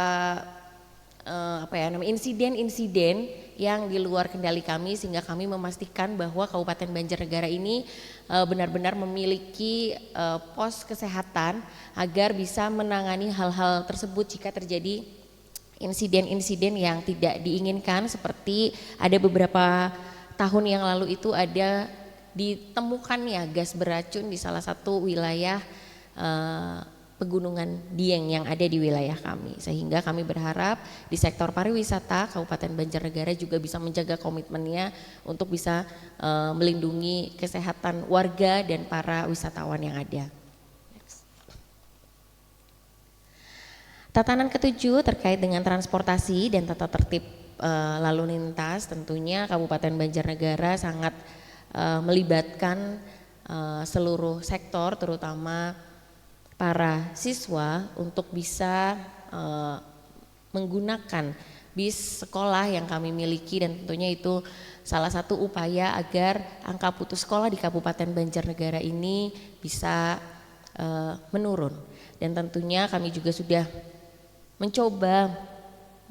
insiden-insiden yang di luar kendali kami, sehingga kami memastikan bahwa Kabupaten Banjarnegara ini benar-benar memiliki pos kesehatan agar bisa menangani hal-hal tersebut jika terjadi insiden-insiden yang tidak diinginkan, seperti ada beberapa tahun yang lalu itu ada ditemukannya gas beracun di salah satu wilayah pegunungan Dieng yang ada di wilayah kami, sehingga kami berharap di sektor pariwisata Kabupaten Banjarnegara juga bisa menjaga komitmennya untuk bisa melindungi kesehatan warga dan para wisatawan yang ada. Tatanan ketujuh terkait dengan transportasi dan tata tertib lalu lintas, tentunya Kabupaten Banjarnegara sangat melibatkan seluruh sektor, terutama para siswa untuk bisa menggunakan bis sekolah yang kami miliki, dan tentunya itu salah satu upaya agar angka putus sekolah di Kabupaten Banjarnegara ini bisa menurun. Dan tentunya kami juga sudah mencoba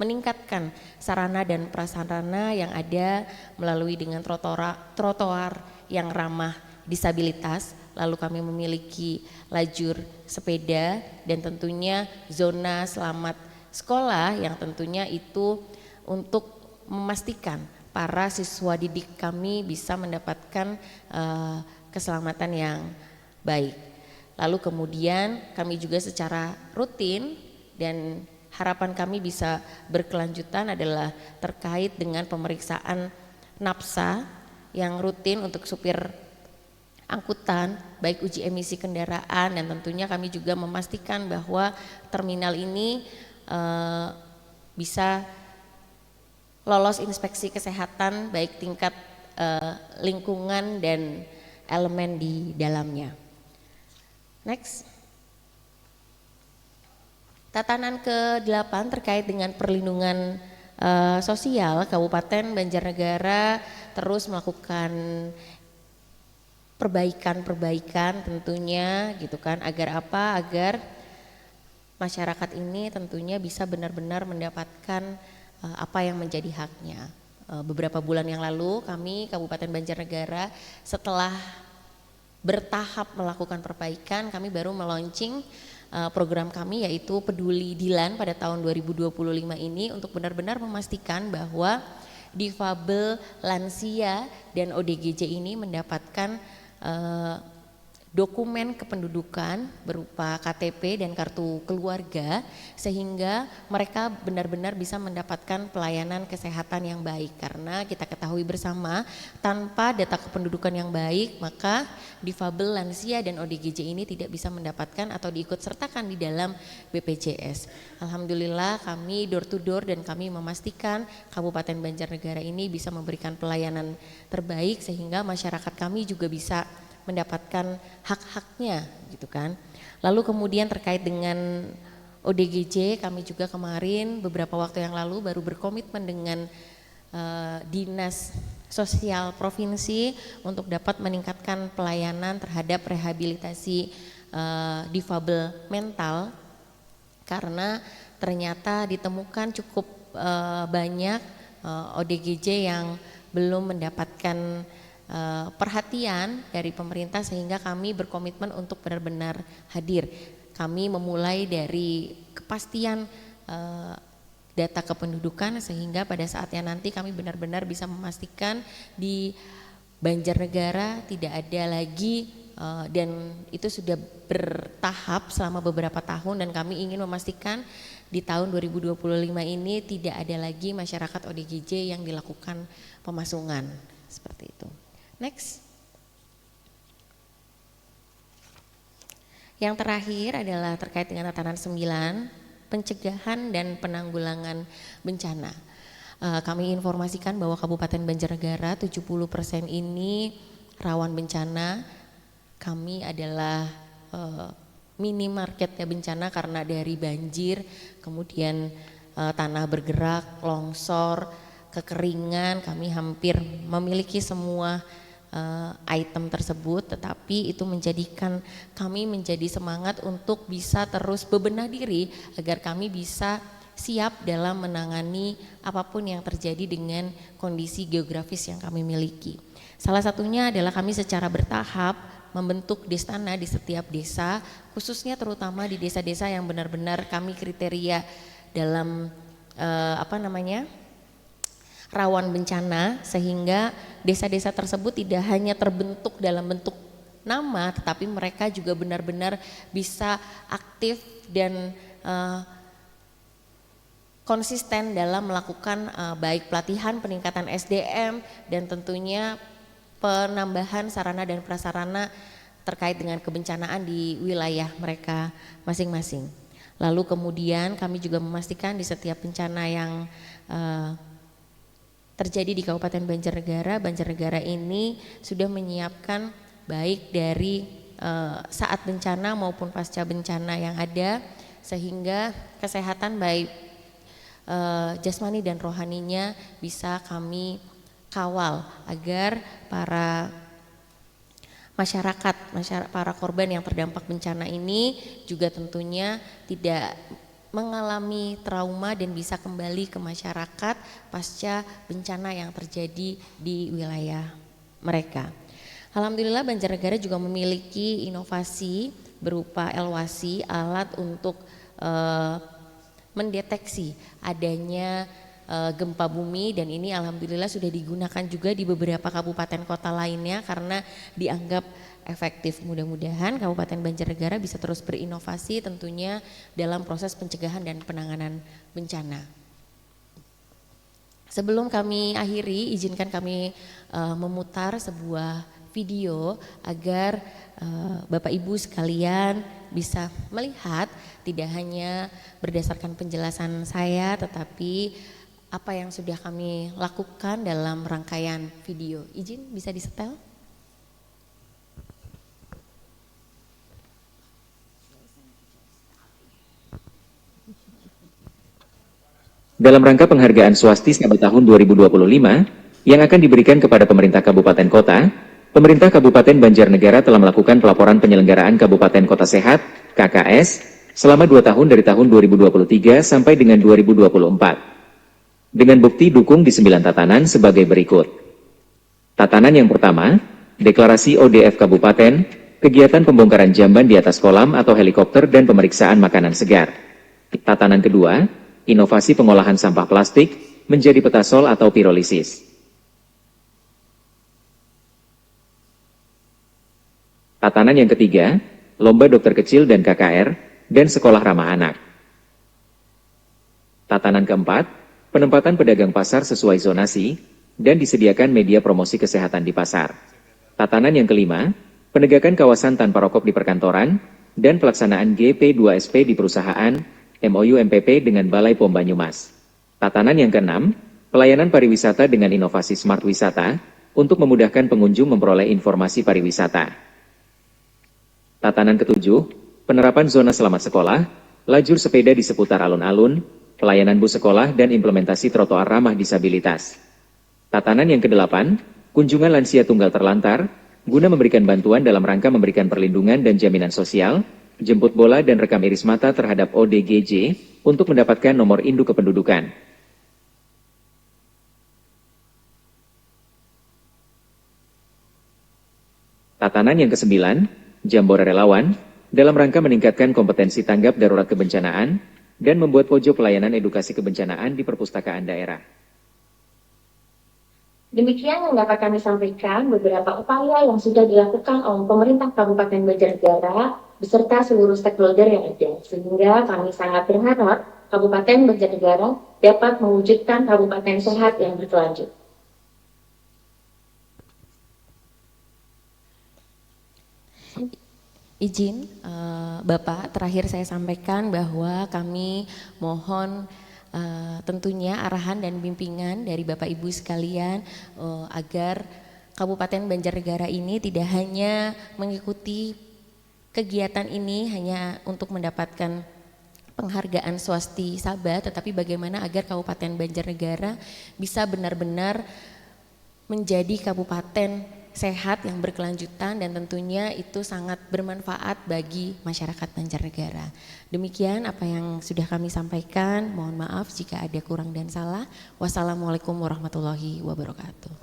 meningkatkan sarana dan prasarana yang ada melalui dengan trotoar yang ramah disabilitas. Lalu kami memiliki lajur sepeda dan tentunya zona selamat sekolah yang tentunya itu untuk memastikan para siswa didik kami bisa mendapatkan keselamatan yang baik. Lalu kemudian kami juga secara rutin, dan harapan kami bisa berkelanjutan, adalah terkait dengan pemeriksaan NAPSA yang rutin untuk supir angkutan, baik uji emisi kendaraan, dan tentunya kami juga memastikan bahwa terminal ini bisa lolos inspeksi kesehatan baik tingkat lingkungan dan elemen di dalamnya. Next. Tatanan ke-8 terkait dengan perlindungan sosial, Kabupaten Banjarnegara terus melakukan perbaikan tentunya gitu kan, agar apa? Agar masyarakat ini tentunya bisa benar-benar mendapatkan apa yang menjadi haknya. Beberapa bulan yang lalu kami Kabupaten Banjarnegara setelah bertahap melakukan perbaikan, kami baru meluncing program kami yaitu Peduli Dilan pada tahun 2025 ini, untuk benar-benar memastikan bahwa difabel, lansia dan ODGJ ini mendapatkan dokumen kependudukan berupa KTP dan kartu keluarga, sehingga mereka benar-benar bisa mendapatkan pelayanan kesehatan yang baik. Karena kita ketahui bersama, tanpa data kependudukan yang baik maka difabel, lansia dan ODGJ ini tidak bisa mendapatkan atau diikut sertakan di dalam BPJS. Alhamdulillah kami door to door dan kami memastikan Kabupaten Banjarnegara ini bisa memberikan pelayanan terbaik, sehingga masyarakat kami juga bisa mendapatkan hak-haknya gitu kan. Lalu kemudian terkait dengan ODGJ, kami juga kemarin beberapa waktu yang lalu baru berkomitmen dengan Dinas Sosial Provinsi untuk dapat meningkatkan pelayanan terhadap rehabilitasi difabel mental, karena ternyata ditemukan cukup banyak ODGJ yang belum mendapatkan perhatian dari pemerintah, sehingga kami berkomitmen untuk benar-benar hadir. Kami memulai dari kepastian data kependudukan, sehingga pada saatnya nanti kami benar-benar bisa memastikan di Banjarnegara tidak ada lagi, dan itu sudah bertahap selama beberapa tahun, dan kami ingin memastikan di tahun 2025 ini tidak ada lagi masyarakat ODGJ yang dilakukan pemasungan seperti itu. Next. Yang terakhir adalah terkait dengan tatanan 9, pencegahan dan penanggulangan bencana. Kami informasikan bahwa Kabupaten Banjarnegara 70% ini rawan bencana. Kami adalah minimarket ya bencana, karena dari banjir, kemudian tanah bergerak, longsor, kekeringan, kami hampir memiliki semua item tersebut, tetapi itu menjadikan kami menjadi semangat untuk bisa terus bebenah diri agar kami bisa siap dalam menangani apapun yang terjadi dengan kondisi geografis yang kami miliki. Salah satunya adalah kami secara bertahap membentuk destana di setiap desa, khususnya terutama di desa-desa yang benar-benar kami kriteria dalam rawan bencana, sehingga desa-desa tersebut tidak hanya terbentuk dalam bentuk nama, tetapi mereka juga benar-benar bisa aktif dan konsisten dalam melakukan baik pelatihan, peningkatan SDM, dan tentunya penambahan sarana dan prasarana terkait dengan kebencanaan di wilayah mereka masing-masing. Lalu kemudian kami juga memastikan di setiap bencana yang terjadi di Kabupaten Banjarnegara ini sudah menyiapkan baik dari saat bencana maupun pasca bencana yang ada, sehingga kesehatan baik jasmani dan rohaninya bisa kami kawal agar para masyarakat, para korban yang terdampak bencana ini juga tentunya tidak mengalami trauma dan bisa kembali ke masyarakat pasca bencana yang terjadi di wilayah mereka. Alhamdulillah Banjarnegara juga memiliki inovasi berupa elwasi, alat untuk mendeteksi adanya gempa bumi, dan ini alhamdulillah sudah digunakan juga di beberapa kabupaten kota lainnya karena dianggap efektif. Mudah-mudahan Kabupaten Banjarnegara bisa terus berinovasi tentunya dalam proses pencegahan dan penanganan bencana. Sebelum kami akhiri, izinkan kami memutar sebuah video agar Bapak Ibu sekalian bisa melihat tidak hanya berdasarkan penjelasan saya, tetapi apa yang sudah kami lakukan dalam rangkaian video. Izin bisa disetel? Dalam rangka penghargaan Swastisna tahun 2025 yang akan diberikan kepada pemerintah kabupaten kota, pemerintah Kabupaten Banjarnegara telah melakukan pelaporan penyelenggaraan Kabupaten Kota Sehat (KKS) selama 2 tahun dari tahun 2023 sampai dengan 2024. Dengan bukti dukung di 9 tatanan sebagai berikut. Tatanan yang pertama, deklarasi ODF Kabupaten, kegiatan pembongkaran jamban di atas kolam atau helikopter dan pemeriksaan makanan segar. Tatanan kedua, inovasi pengolahan sampah plastik menjadi petasol atau pirolisis. Tatanan yang ketiga, lomba dokter kecil dan KKR, dan sekolah ramah anak. Tatanan keempat, penempatan pedagang pasar sesuai zonasi, dan disediakan media promosi kesehatan di pasar. Tatanan yang kelima, penegakan kawasan tanpa rokok di perkantoran, dan pelaksanaan GP2SP di perusahaan, MOU MPP dengan Balai POM Banyumas. Tatanan yang keenam, pelayanan pariwisata dengan inovasi smart wisata, untuk memudahkan pengunjung memperoleh informasi pariwisata. Tatanan ketujuh, penerapan zona selamat sekolah, lajur sepeda di seputar alun-alun, pelayanan bus sekolah dan implementasi trotoar ramah disabilitas. Tatanan yang kedelapan, kunjungan lansia tunggal terlantar, guna memberikan bantuan dalam rangka memberikan perlindungan dan jaminan sosial, jemput bola dan rekam iris mata terhadap ODGJ, untuk mendapatkan nomor induk kependudukan. Tatanan yang kesembilan, Jambore Relawan, dalam rangka meningkatkan kompetensi tanggap darurat kebencanaan, dan membuat pojok pelayanan edukasi kebencanaan di perpustakaan daerah. Demikian yang dapat kami sampaikan beberapa upaya yang sudah dilakukan oleh pemerintah Kabupaten Banjarnegara beserta seluruh stakeholder yang ada, sehingga kami sangat berharap Kabupaten Banjarnegara dapat mewujudkan kabupaten sehat yang berkelanjut. Izin Bapak, terakhir saya sampaikan bahwa kami mohon tentunya arahan dan bimbingan dari Bapak Ibu sekalian agar Kabupaten Banjarnegara ini tidak hanya mengikuti kegiatan ini hanya untuk mendapatkan penghargaan Swasti Sabha, tetapi bagaimana agar Kabupaten Banjarnegara bisa benar-benar menjadi kabupaten sehat yang berkelanjutan dan tentunya itu sangat bermanfaat bagi masyarakat Banjarnegara. Demikian apa yang sudah kami sampaikan. Mohon maaf jika ada kurang dan salah. Wassalamualaikum warahmatullahi wabarakatuh.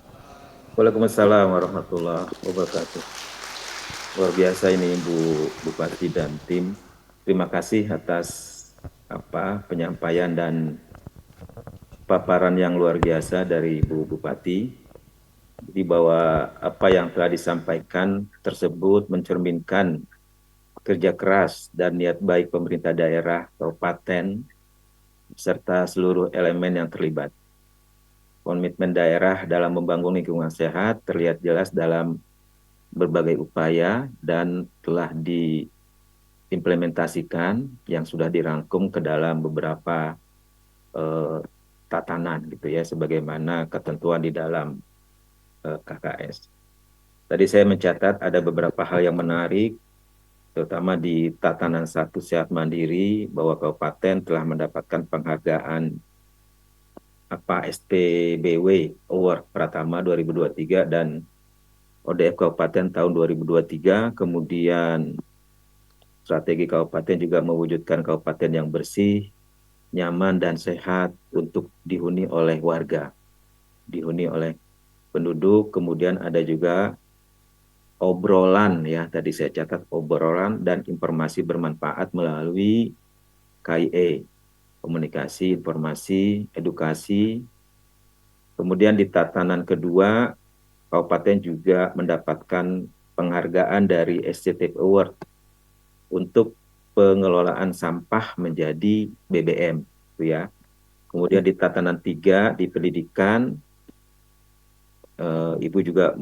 Waalaikumsalam warahmatullahi wabarakatuh. Luar biasa ini Bu Bupati dan tim. Terima kasih atas penyampaian dan paparan yang luar biasa dari Bu Bupati. Jadi bahwa apa yang telah disampaikan tersebut mencerminkan kerja keras dan niat baik pemerintah daerah, kabupaten, serta seluruh elemen yang terlibat. Komitmen daerah dalam membangun lingkungan sehat terlihat jelas dalam berbagai upaya dan telah diimplementasikan yang sudah dirangkum ke dalam beberapa tatanan gitu ya, sebagaimana ketentuan di dalam KKS. Tadi saya mencatat ada beberapa hal yang menarik, terutama di tatanan 1 sehat mandiri, bahwa kabupaten telah mendapatkan penghargaan SPBW Award Pratama 2023 dan ODF Kabupaten tahun 2023. Kemudian strategi kabupaten juga mewujudkan kabupaten yang bersih, nyaman dan sehat untuk dihuni oleh warga, dihuni oleh penduduk. Kemudian ada juga obrolan ya, tadi saya catat obrolan dan informasi bermanfaat melalui KIE, komunikasi, informasi, edukasi. Kemudian di tatanan kedua, kabupaten juga mendapatkan penghargaan dari SCTP Award untuk pengelolaan sampah menjadi BBM, gitu ya. Kemudian di tatanan 3 di pendidikan, Ibu juga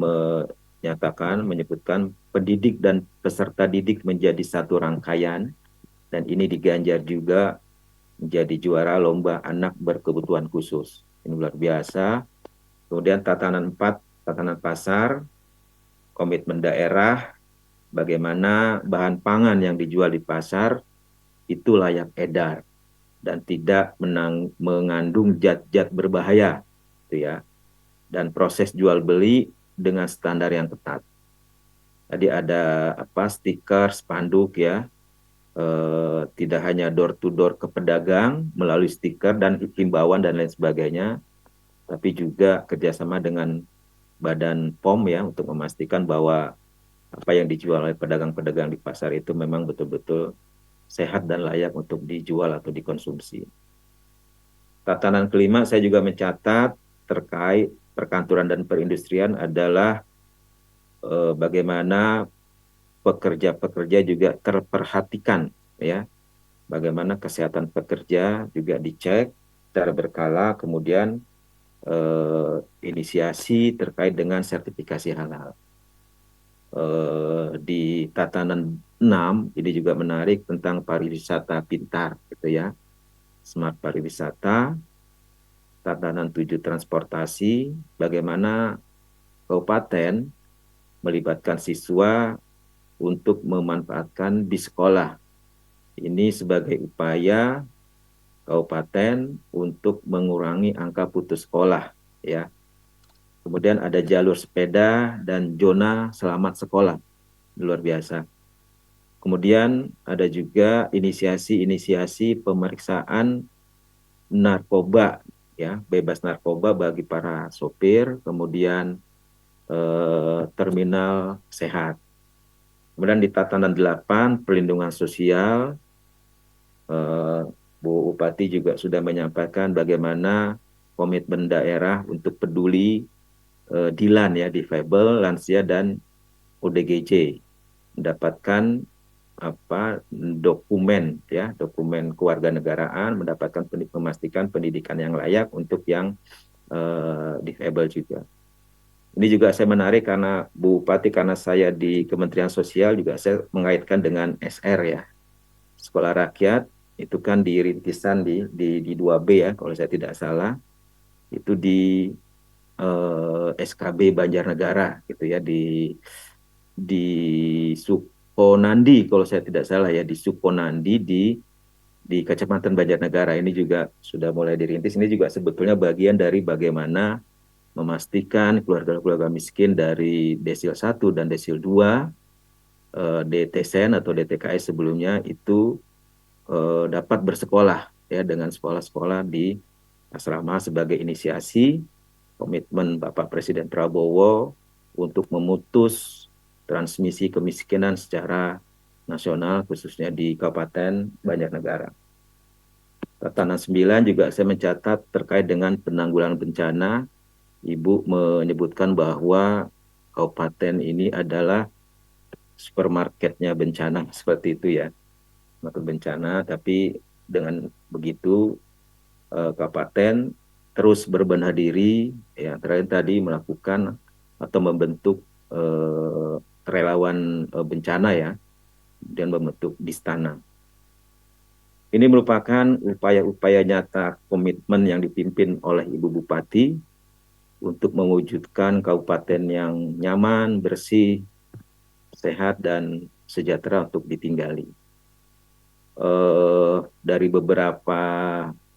menyebutkan pendidik dan peserta didik menjadi satu rangkaian, dan ini diganjar juga menjadi juara lomba anak berkebutuhan khusus. Ini luar biasa. Kemudian tatanan 4, tatanan pasar, komitmen daerah, bagaimana bahan pangan yang dijual di pasar itu layak edar dan tidak mengandung zat-zat berbahaya, gitu ya. Dan proses jual beli dengan standar yang ketat. Tadi ada stiker, spanduk ya, tidak hanya door to door ke pedagang melalui stiker dan himbauan dan lain sebagainya, tapi juga kerjasama dengan Badan POM ya untuk memastikan bahwa apa yang dijual oleh pedagang-pedagang di pasar itu memang betul-betul sehat dan layak untuk dijual atau dikonsumsi. Tatanan kelima saya juga mencatat terkait perkantoran dan perindustrian adalah bagaimana pekerja-pekerja juga terperhatikan ya, bagaimana kesehatan pekerja juga dicek secara berkala, kemudian inisiasi terkait dengan sertifikasi halal. Di tatanan 6 ini juga menarik tentang pariwisata pintar gitu ya, smart pariwisata. Tatanan 7 transportasi, bagaimana kabupaten melibatkan siswa untuk memanfaatkan bis sekolah. Ini sebagai upaya kabupaten untuk mengurangi angka putus sekolah ya. Kemudian ada jalur sepeda dan zona selamat sekolah, luar biasa. Kemudian ada juga inisiasi pemeriksaan narkoba ya, bebas narkoba bagi para sopir, kemudian terminal sehat. Kemudian di tatanan 8 perlindungan sosial, Bu Bupati juga sudah menyampaikan bagaimana komitmen daerah untuk peduli DILAN ya, difabel, lansia dan ODGJ mendapatkan dokumen ya, dokumen kewarganegaraan, mendapatkan memastikan pendidikan yang layak untuk yang difabel juga. Ini juga saya menarik karena Bu Bupati, karena saya di Kementerian Sosial juga saya mengaitkan dengan SR ya, Sekolah Rakyat itu kan di rintisan di 2B ya kalau saya tidak salah, itu di SKB Banjarnegara gitu ya, di Sukonandi kalau saya tidak salah ya, di Sukonandi di Kecamatan Banjarnegara. Ini juga sudah mulai dirintis. Ini juga sebetulnya bagian dari bagaimana memastikan keluarga-keluarga miskin dari desil 1 dan desil 2 DTSEN atau DTKS sebelumnya itu dapat bersekolah ya dengan sekolah-sekolah di asrama sebagai inisiasi komitmen Bapak Presiden Prabowo untuk memutus transmisi kemiskinan secara nasional khususnya di Kabupaten Banjarnegara. Tatanan 9 juga saya mencatat terkait dengan penanggulangan bencana. Ibu menyebutkan bahwa kabupaten ini adalah supermarketnya bencana seperti itu ya, market bencana. Tapi dengan begitu kabupaten terus berbenah diri ya, terakhir tadi melakukan atau membentuk relawan bencana ya, dan membentuk Distana. Ini merupakan upaya-upaya nyata komitmen yang dipimpin oleh Ibu Bupati untuk mewujudkan kabupaten yang nyaman, bersih, sehat, dan sejahtera untuk ditinggali. Dari beberapa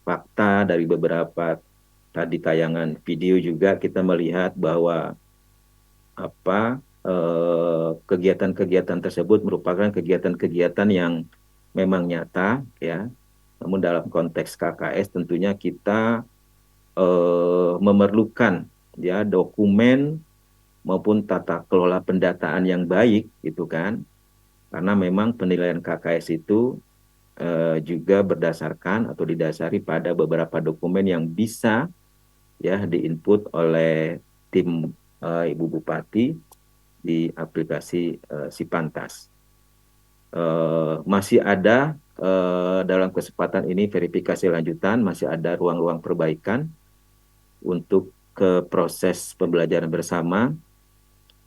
fakta, dari beberapa tadi tayangan video juga kita melihat bahwa kegiatan-kegiatan tersebut merupakan kegiatan-kegiatan yang memang nyata ya. Namun dalam konteks KKS tentunya kita memerlukan ya dokumen maupun tata kelola pendataan yang baik gitu kan, karena memang penilaian KKS itu juga berdasarkan atau didasari pada beberapa dokumen yang bisa ya diinput oleh tim Ibu Bupati di aplikasi Sipantas. Masih ada dalam kesempatan ini verifikasi lanjutan, masih ada ruang-ruang perbaikan untuk ke proses pembelajaran bersama.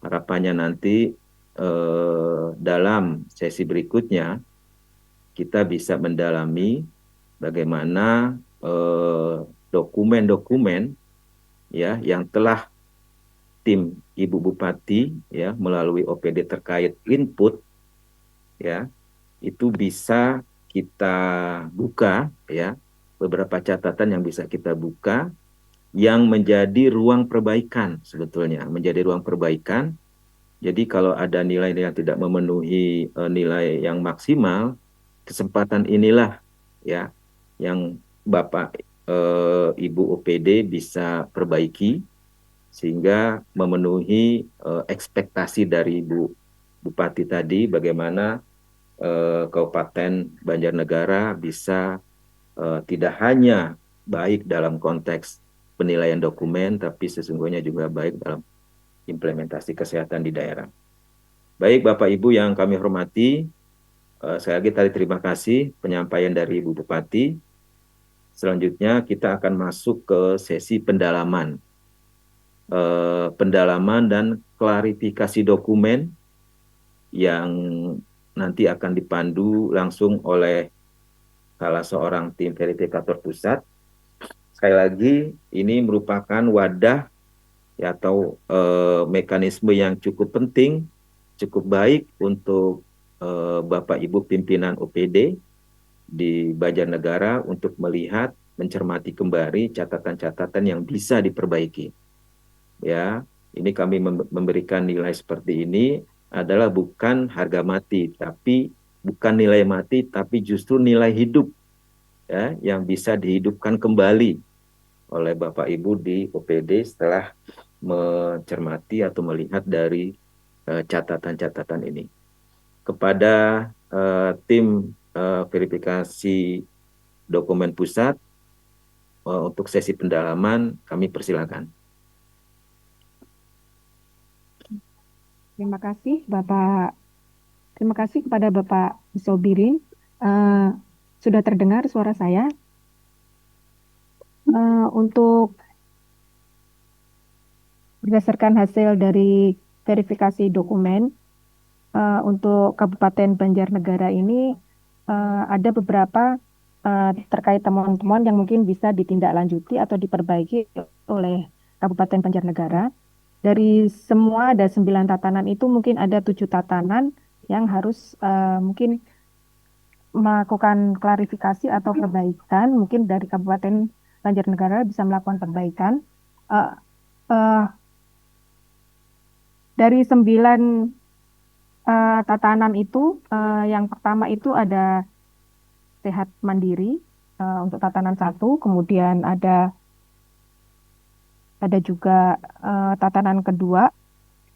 Harapannya nanti dalam sesi berikutnya kita bisa mendalami bagaimana dokumen-dokumen ya yang telah tim Ibu Bupati ya melalui OPD terkait input ya itu bisa kita buka ya, beberapa catatan yang bisa kita buka yang menjadi ruang perbaikan sebetulnya, menjadi ruang perbaikan. Jadi kalau ada nilai yang tidak memenuhi nilai yang maksimal, kesempatan inilah ya yang Bapak Ibu OPD bisa perbaiki sehingga memenuhi ekspektasi dari Ibu Bupati tadi, bagaimana Kabupaten Banjarnegara bisa tidak hanya baik dalam konteks penilaian dokumen, tapi sesungguhnya juga baik dalam implementasi kesehatan di daerah. Baik Bapak Ibu yang kami hormati, saya lagi tadi terima kasih penyampaian dari Ibu Bupati. Selanjutnya kita akan masuk ke sesi pendalaman. Pendalaman dan klarifikasi dokumen yang nanti akan dipandu langsung oleh salah seorang tim verifikator pusat. Sekali lagi, ini merupakan wadah ya, atau mekanisme yang cukup penting, cukup baik untuk Bapak Ibu pimpinan OPD di Banjarnegara untuk melihat, mencermati kembali catatan-catatan yang bisa diperbaiki. Ya, ini kami memberikan nilai seperti ini adalah bukan harga mati, tapi bukan nilai mati, tapi justru nilai hidup ya, yang bisa dihidupkan kembali oleh Bapak Ibu di OPD setelah mencermati atau melihat dari catatan-catatan ini. Kepada tim verifikasi dokumen pusat untuk sesi pendalaman kami persilakan. Terima kasih Bapak. Terima kasih kepada Bapak Sobirin. Sudah terdengar suara saya? Untuk berdasarkan hasil dari verifikasi dokumen untuk Kabupaten Banjarnegara ini ada beberapa terkait temuan-temuan yang mungkin bisa ditindaklanjuti atau diperbaiki oleh Kabupaten Banjarnegara. Dari semua ada 9 tatanan itu mungkin ada 7 tatanan yang harus mungkin melakukan klarifikasi atau perbaikan. Mungkin dari Kabupaten Banjarnegara bisa melakukan perbaikan. eh, dari 9 tatanan itu, yang pertama itu ada sehat mandiri untuk tatanan 1, kemudian ada juga tatanan kedua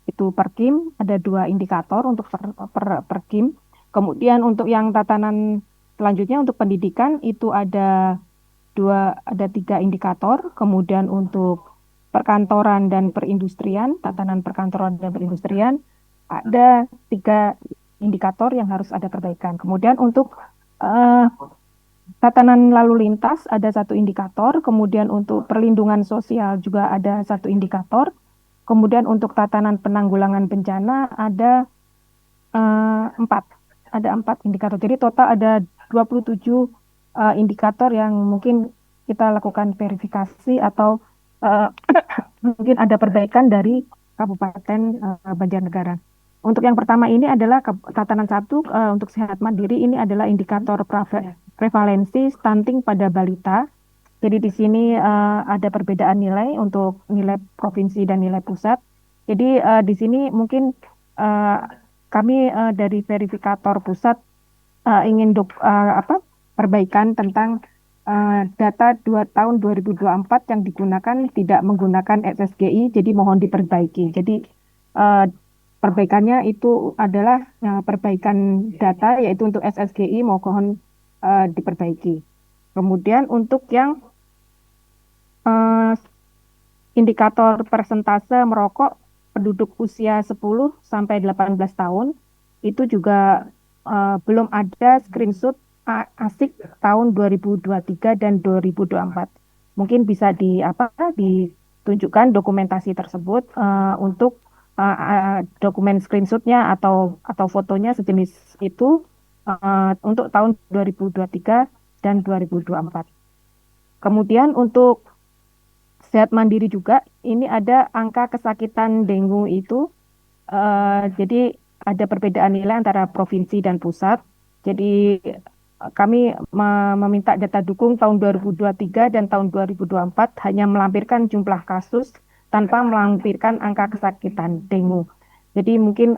itu Perkim, ada 2 indikator untuk Perkim. Kemudian untuk yang tatanan selanjutnya untuk pendidikan itu ada 3 indikator. Kemudian untuk perkantoran dan perindustrian, tatanan perkantoran dan perindustrian ada 3 indikator yang harus ada perbaikan. Kemudian untuk tatanan lalu lintas ada 1 indikator. Kemudian untuk perlindungan sosial juga ada 1 indikator. Kemudian untuk tatanan penanggulangan bencana ada 4 indikator. Jadi total ada 27 indikator yang mungkin kita lakukan verifikasi atau mungkin ada perbaikan dari Kabupaten Banjarnegara. Untuk yang pertama ini adalah tatanan 1 untuk sehat mandiri, ini adalah indikator prevalensi stunting pada balita. Jadi di sini ada perbedaan nilai untuk nilai provinsi dan nilai pusat. Jadi di sini mungkin kami dari verifikator pusat ingin perbaikan tentang data tahun 2024 yang digunakan tidak menggunakan SSGI, jadi mohon diperbaiki. Jadi perbaikannya itu adalah perbaikan data, yaitu untuk SSGI mohon diperbaiki. Kemudian untuk yang indikator persentase merokok penduduk usia 10 sampai 18 tahun itu juga belum ada screenshot asik tahun 2023 dan 2024. Mungkin bisa ditunjukkan dokumentasi tersebut untuk dokumen screenshotnya atau fotonya sejenis itu untuk tahun 2023 dan 2024. Kemudian untuk sehat mandiri juga, ini ada angka kesakitan dengue itu, jadi ada perbedaan nilai antara provinsi dan pusat. Jadi kami meminta data dukung tahun 2023 dan tahun 2024 hanya melampirkan jumlah kasus tanpa melampirkan angka kesakitan dengue. Jadi mungkin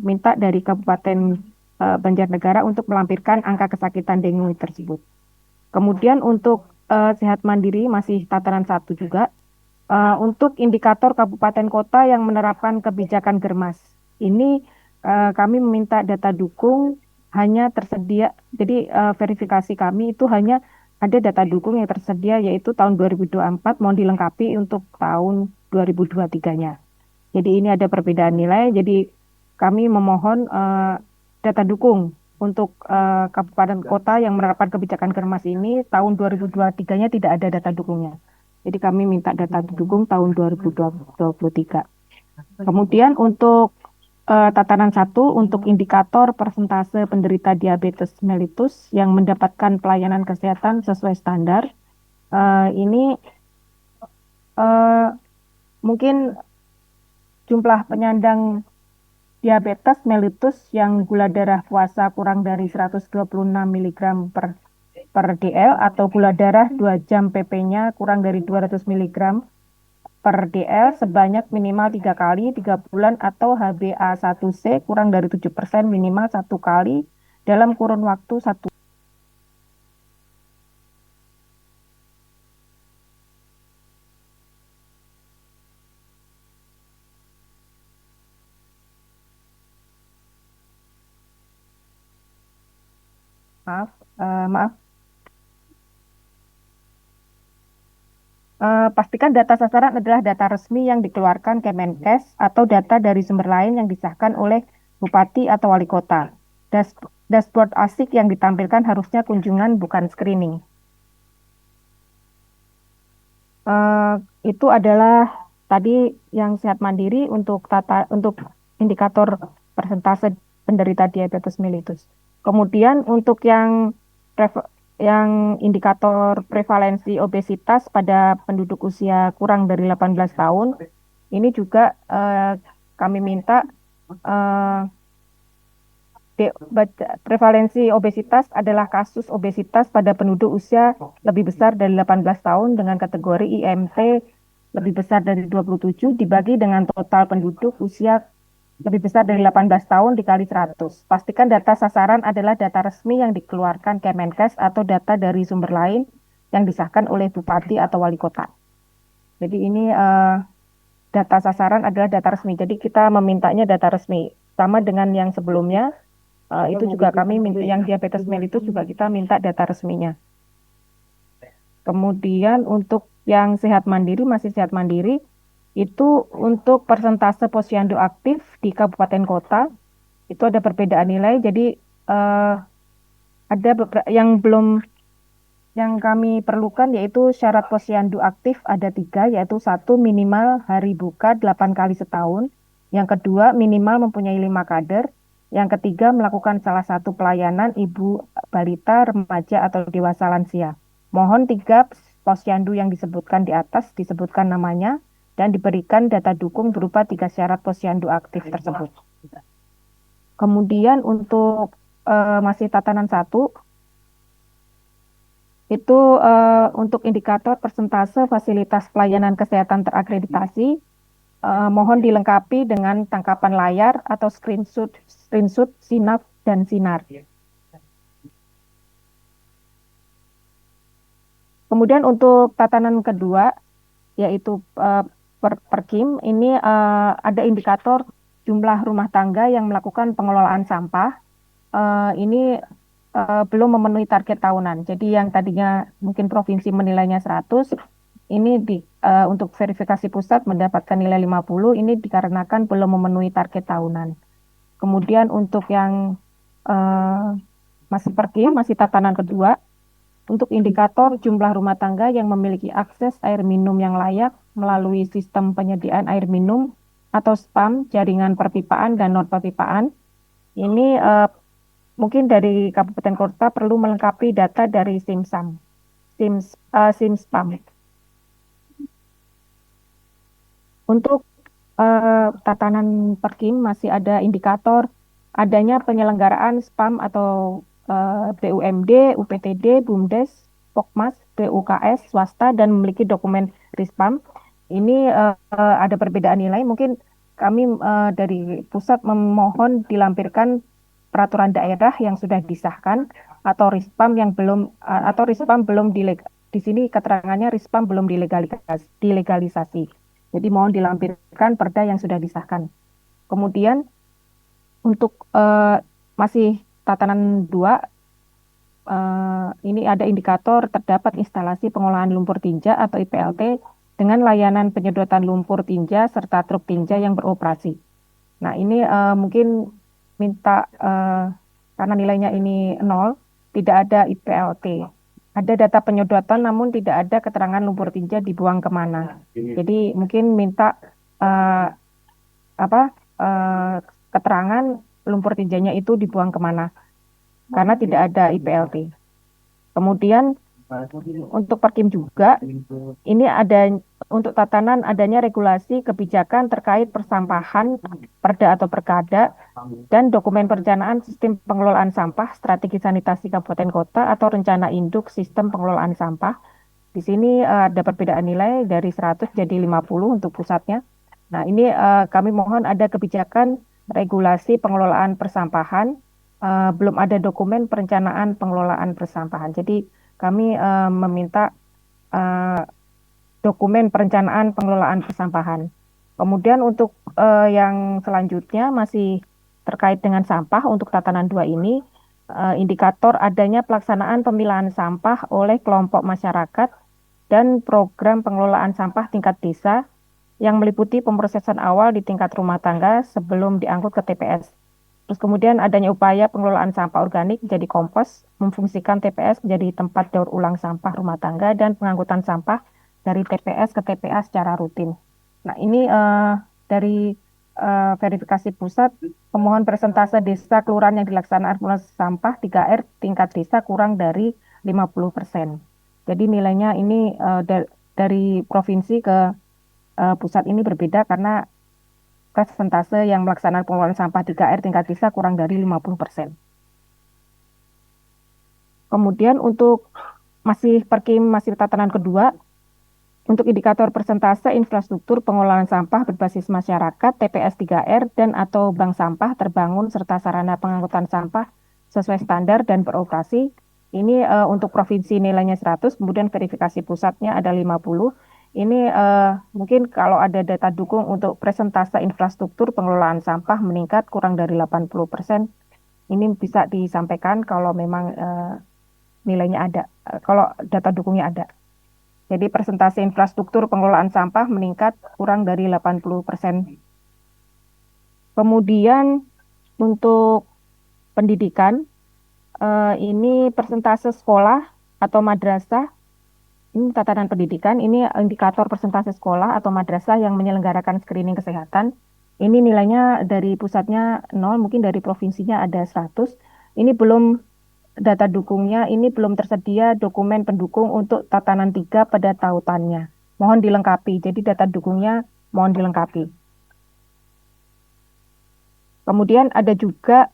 minta dari Kabupaten Banjarnegara untuk melampirkan angka kesakitan dengue tersebut. Kemudian untuk sehat mandiri masih tataran 1 juga. Untuk indikator kabupaten kota yang menerapkan kebijakan germas. Ini kami meminta data dukung hanya tersedia. Jadi verifikasi kami itu hanya ada data dukung yang tersedia yaitu tahun 2024 mohon dilengkapi untuk tahun 2023-nya. Jadi ini ada perbedaan nilai. Jadi kami memohon data dukung untuk kabupaten kota yang menerapkan kebijakan germas ini tahun 2023-nya tidak ada data dukungnya. Jadi kami minta data dukung tahun 2023. Kemudian untuk tatanan 1 untuk indikator persentase penderita diabetes mellitus yang mendapatkan pelayanan kesehatan sesuai standar. Ini mungkin jumlah penyandang diabetes mellitus yang gula darah puasa kurang dari 126 mg per dl atau gula darah 2 jam PP-nya kurang dari 200 mg per dl sebanyak minimal 3 kali 3 bulan atau HbA1c kurang dari 7% minimal 1 kali dalam kurun waktu 1 maaf. Pastikan data sasaran adalah data resmi yang dikeluarkan Kemenkes atau data dari sumber lain yang disahkan oleh Bupati atau Wali Kota. Dashboard ASIK yang ditampilkan harusnya kunjungan bukan screening. Itu adalah tadi yang sehat mandiri untuk indikator persentase penderita diabetes mellitus. Kemudian untuk yang indikator prevalensi obesitas pada penduduk usia kurang dari 18 tahun, ini juga kami minta prevalensi obesitas adalah kasus obesitas pada penduduk usia lebih besar dari 18 tahun dengan kategori IMT lebih besar dari 27 dibagi dengan total penduduk usia lebih besar dari 18 tahun dikali 100. Pastikan data sasaran adalah data resmi yang dikeluarkan Kemenkes atau data dari sumber lain yang disahkan oleh bupati atau wali kota. Jadi ini data sasaran adalah data resmi. Jadi kita memintanya data resmi. Sama dengan yang sebelumnya, itu juga kami minta, yang diabetes mellitus juga kita minta data resminya. Kemudian untuk yang sehat mandiri, masih sehat mandiri, itu untuk persentase posyandu aktif di kabupaten kota, itu ada perbedaan nilai. Jadi ada yang kami perlukan yaitu syarat posyandu aktif ada 3, yaitu 1 minimal hari buka 8 kali setahun, yang kedua minimal mempunyai 5 kader, yang ketiga melakukan salah satu pelayanan ibu, balita, remaja atau dewasa lansia. Mohon 3 posyandu yang disebutkan di atas disebutkan namanya dan diberikan data dukung berupa 3 syarat posyandu aktif tersebut. Kemudian untuk masih tatanan 1, itu untuk indikator persentase fasilitas pelayanan kesehatan terakreditasi, mohon dilengkapi dengan tangkapan layar atau screenshot SINAF dan SINAR. Kemudian untuk tatanan kedua, yaitu Perkim, ini ada indikator jumlah rumah tangga yang melakukan pengelolaan sampah. Ini belum memenuhi target tahunan. Jadi yang tadinya mungkin provinsi menilainya 100, ini untuk verifikasi pusat mendapatkan nilai 50, ini dikarenakan belum memenuhi target tahunan. Kemudian untuk yang masih Perkim, masih tatanan kedua, untuk indikator jumlah rumah tangga yang memiliki akses air minum yang layak melalui sistem penyediaan air minum atau SPAM, jaringan perpipaan dan non perpipaan, ini mungkin dari kabupaten kota perlu melengkapi data dari SIMSPAM. Untuk tatanan Perkim masih ada indikator adanya penyelenggaraan SPAM atau BUMD, UPTD, BUMDes, Pokmas, BUKS, swasta dan memiliki dokumen RISPAM. Ini ada perbedaan nilai. Mungkin kami dari pusat memohon dilampirkan peraturan daerah yang sudah disahkan atau RISPAM yang belum di sini keterangannya RISPAM belum dilegalisasi. Jadi mohon dilampirkan perda yang sudah disahkan. Kemudian untuk masih tatanan 2, ini ada indikator terdapat instalasi pengolahan lumpur tinja atau IPLT dengan layanan penyedotan lumpur tinja serta truk tinja yang beroperasi. Nah ini mungkin minta karena nilainya ini 0, tidak ada IPLT. Ada data penyedotan namun tidak ada keterangan lumpur tinja dibuang kemana. Jadi mungkin minta keterangan lumpur tinjanya itu dibuang kemana karena tidak ada IPLT. Kemudian untuk Perkim juga, ini ada untuk tatanan adanya regulasi kebijakan terkait persampahan, perda atau perkada, dan dokumen perencanaan sistem pengelolaan sampah, strategi sanitasi kabupaten kota atau rencana induk sistem pengelolaan sampah. Di sini ada perbedaan nilai dari 100 jadi 50 untuk pusatnya. Nah ini kami mohon ada kebijakan regulasi pengelolaan persampahan, belum ada dokumen perencanaan pengelolaan persampahan. Jadi kami meminta dokumen perencanaan pengelolaan persampahan. Kemudian untuk yang selanjutnya masih terkait dengan sampah untuk tatanan 2 ini, indikator adanya pelaksanaan pemilahan sampah oleh kelompok masyarakat dan program pengelolaan sampah tingkat desa yang meliputi pemrosesan awal di tingkat rumah tangga sebelum diangkut ke TPS. Terus kemudian adanya upaya pengelolaan sampah organik jadi kompos, memfungsikan TPS menjadi tempat daur ulang sampah rumah tangga dan pengangkutan sampah dari TPS ke TPA secara rutin. Nah ini dari verifikasi pusat, pemohon persentase desa kelurahan yang dilaksanakan pengelolaan sampah 3R tingkat desa kurang dari 50%. Jadi nilainya ini dari provinsi ke pusat ini berbeda karena persentase yang melaksanakan pengelolaan sampah 3R tingkat desa kurang dari 50%. Kemudian untuk masih Perkim masih tatanan kedua, Untuk indikator persentase infrastruktur pengelolaan sampah berbasis masyarakat TPS 3R dan atau bank sampah terbangun serta sarana pengangkutan sampah sesuai standar dan beroperasi. Ini untuk provinsi nilainya 100, kemudian verifikasi pusatnya ada 50. Ini mungkin kalau ada data dukung untuk presentase infrastruktur pengelolaan sampah meningkat kurang dari 80%. Ini bisa disampaikan kalau memang nilainya ada, kalau data dukungnya ada. Jadi persentase infrastruktur pengelolaan sampah meningkat kurang dari 80%. Kemudian untuk pendidikan, ini persentase sekolah atau madrasah, ini tatanan pendidikan, ini indikator persentase sekolah atau madrasah yang menyelenggarakan screening kesehatan. Ini nilainya dari pusatnya 0, mungkin dari provinsinya ada 100. Ini belum data dukungnya, ini belum tersedia dokumen pendukung untuk tatanan 3 pada tautannya. Mohon dilengkapi, jadi data dukungnya mohon dilengkapi. Kemudian ada juga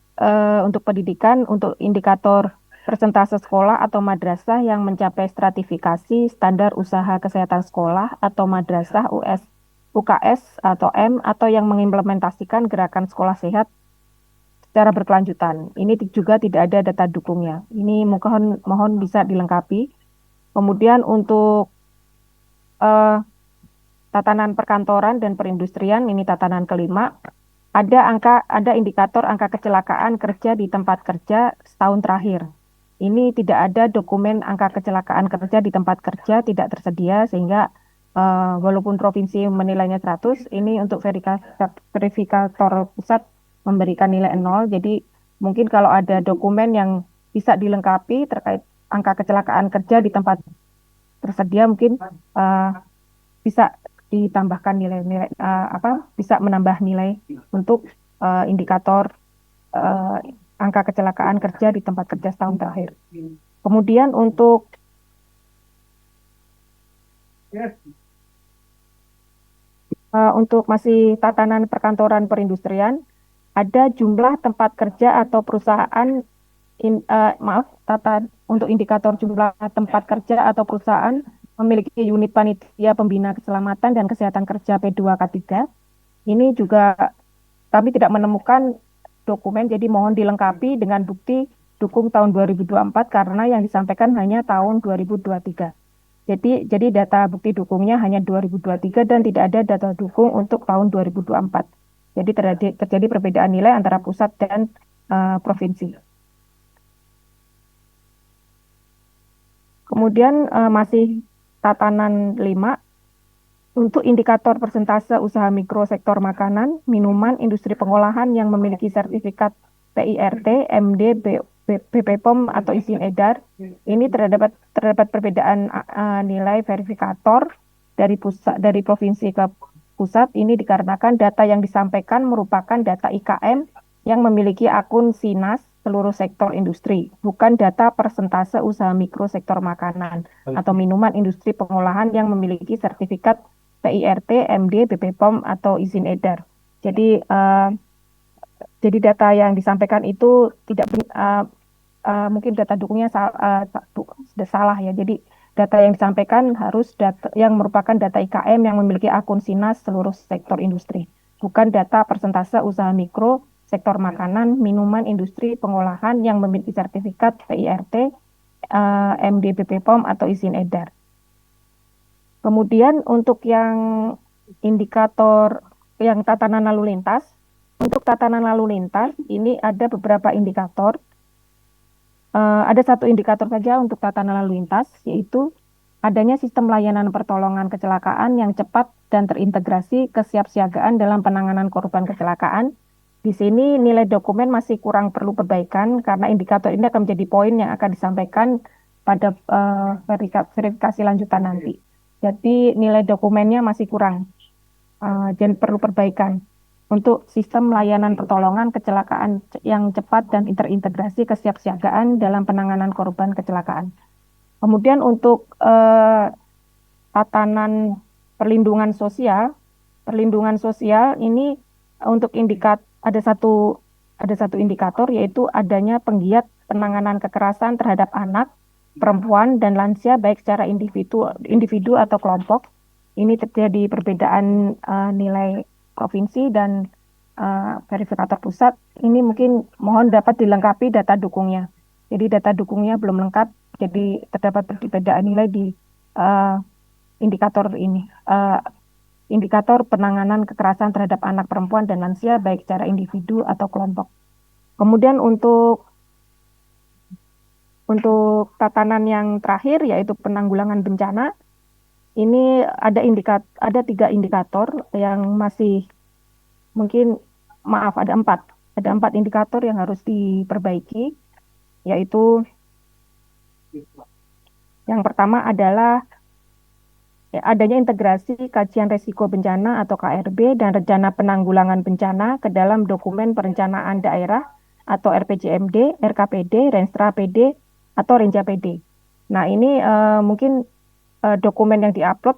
untuk pendidikan, untuk indikator persentase sekolah atau madrasah yang mencapai stratifikasi standar usaha kesehatan sekolah atau madrasah UKS atau M atau yang mengimplementasikan gerakan sekolah sehat secara berkelanjutan. Ini juga tidak ada data dukungnya. Ini mohon bisa dilengkapi. Kemudian untuk tatanan perkantoran dan perindustrian, ini tatanan kelima, ada indikator angka kecelakaan kerja di tempat kerja setahun terakhir. Ini tidak ada dokumen angka kecelakaan kerja di tempat kerja, tidak tersedia, sehingga walaupun provinsi menilainya 100, ini untuk verifikator pusat memberikan nilai 0. Jadi mungkin kalau ada dokumen yang bisa dilengkapi terkait angka kecelakaan kerja di tempat tersedia, mungkin bisa ditambahkan nilai-nilai bisa menambah nilai untuk indikator angka kecelakaan kerja di tempat kerja setahun terakhir. Kemudian untuk masih tatanan perkantoran perindustrian, ada jumlah tempat kerja atau perusahaan, untuk indikator jumlah tempat kerja atau perusahaan memiliki unit panitia pembina keselamatan dan kesehatan kerja P2K3. Ini juga kami tidak menemukan dokumen, jadi mohon dilengkapi dengan bukti dukung tahun 2024 karena yang disampaikan hanya tahun 2023. Jadi data bukti dukungnya hanya 2023 dan tidak ada data dukung untuk tahun 2024. Jadi terjadi perbedaan nilai antara pusat dan provinsi. Kemudian masih tatanan 5, untuk indikator persentase usaha mikro sektor makanan, minuman, industri pengolahan yang memiliki sertifikat PIRT, MD, BPOM atau izin edar, ini terdapat perbedaan nilai verifikator dari provinsi ke pusat. Ini dikarenakan data yang disampaikan merupakan data IKM yang memiliki akun SINAS seluruh sektor industri, bukan data persentase usaha mikro sektor makanan atau minuman industri pengolahan yang memiliki sertifikat PIRT, MD, BPOM atau izin edar. Jadi data yang disampaikan itu tidak mungkin data dukungnya sudah salah ya. Jadi data yang disampaikan harus data yang merupakan data IKM yang memiliki akun SINAS seluruh sektor industri, bukan data persentase usaha mikro sektor makanan, minuman, industri pengolahan yang memiliki sertifikat PIRT, MD, BPOM atau izin edar. Kemudian untuk yang indikator yang tatanan lalu lintas, untuk tatanan lalu lintas ini ada beberapa indikator. Ada satu indikator saja untuk tatanan lalu lintas, yaitu adanya sistem layanan pertolongan kecelakaan yang cepat dan terintegrasi kesiapsiagaan dalam penanganan korban kecelakaan. Di sini nilai dokumen masih kurang perlu perbaikan karena indikator ini akan menjadi poin yang akan disampaikan pada verifikasi lanjutan nanti. Jadi nilai dokumennya masih kurang, dan perlu perbaikan. Untuk sistem layanan pertolongan kecelakaan yang cepat dan terintegrasi kesiapsiagaan dalam penanganan korban kecelakaan. Kemudian untuk tatanan perlindungan sosial ini untuk ada satu indikator, yaitu adanya penggiat penanganan kekerasan terhadap anak, perempuan dan lansia baik secara individu atau kelompok. ini terjadi perbedaan nilai provinsi dan verifikator pusat. Ini mungkin mohon dapat dilengkapi data dukungnya. Jadi data dukungnya belum lengkap, jadi terdapat perbedaan nilai di indikator ini. Indikator penanganan kekerasan terhadap anak, perempuan, dan lansia baik secara individu atau kelompok. Kemudian untuk tatanan yang terakhir yaitu penanggulangan bencana, ini ada 3 indikator yang masih mungkin ada 4 indikator yang harus diperbaiki, yaitu yang pertama adalah adanya integrasi kajian resiko bencana atau KRB dan rencana penanggulangan bencana ke dalam dokumen perencanaan daerah atau RPJMD, RKPD, Renstra PD, atau Renja PD. Nah, ini mungkin dokumen yang diupload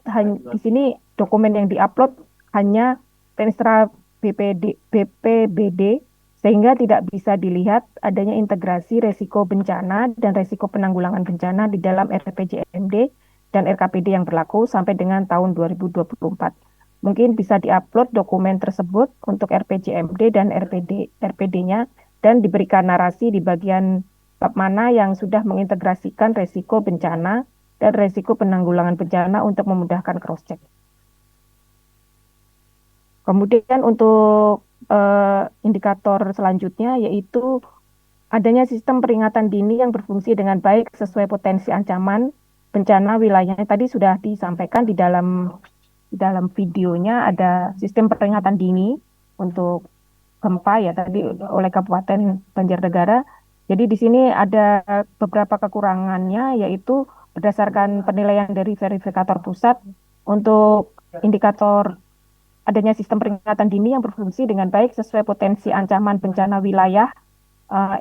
di sini dokumen yang diupload hanya Renstra BPBD sehingga tidak bisa dilihat adanya integrasi resiko bencana dan resiko penanggulangan bencana di dalam RPJMD dan RKPD yang berlaku sampai dengan tahun 2024. Mungkin bisa diupload dokumen tersebut untuk RPJMD dan RPD-nya dan diberikan narasi di bagian bab mana yang sudah mengintegrasikan resiko bencana dan resiko penanggulangan bencana untuk memudahkan cross-check. Kemudian untuk indikator selanjutnya yaitu adanya sistem peringatan dini yang berfungsi dengan baik sesuai potensi ancaman bencana wilayahnya. Tadi sudah disampaikan di dalam videonya, ada sistem peringatan dini untuk gempa ya tadi oleh Kabupaten Banjarnegara. Jadi di sini ada beberapa kekurangannya, yaitu berdasarkan penilaian dari verifikator pusat untuk indikator adanya sistem peringatan dini yang berfungsi dengan baik sesuai potensi ancaman bencana wilayah,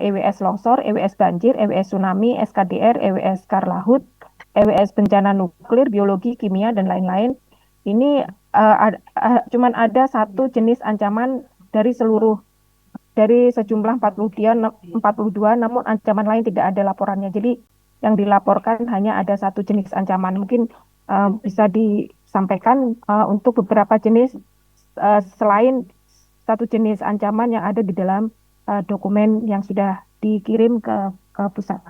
EWS longsor, EWS banjir, EWS tsunami, SKDR, EWS karlahut, EWS bencana nuklir, biologi, kimia, dan lain-lain. Ini cuman ada 1 jenis ancaman dari sejumlah 42, namun ancaman lain tidak ada laporannya. Jadi yang dilaporkan hanya ada 1 jenis ancaman. Mungkin bisa disampaikan untuk beberapa jenis selain 1 jenis ancaman yang ada di dalam dokumen yang sudah dikirim ke pusat.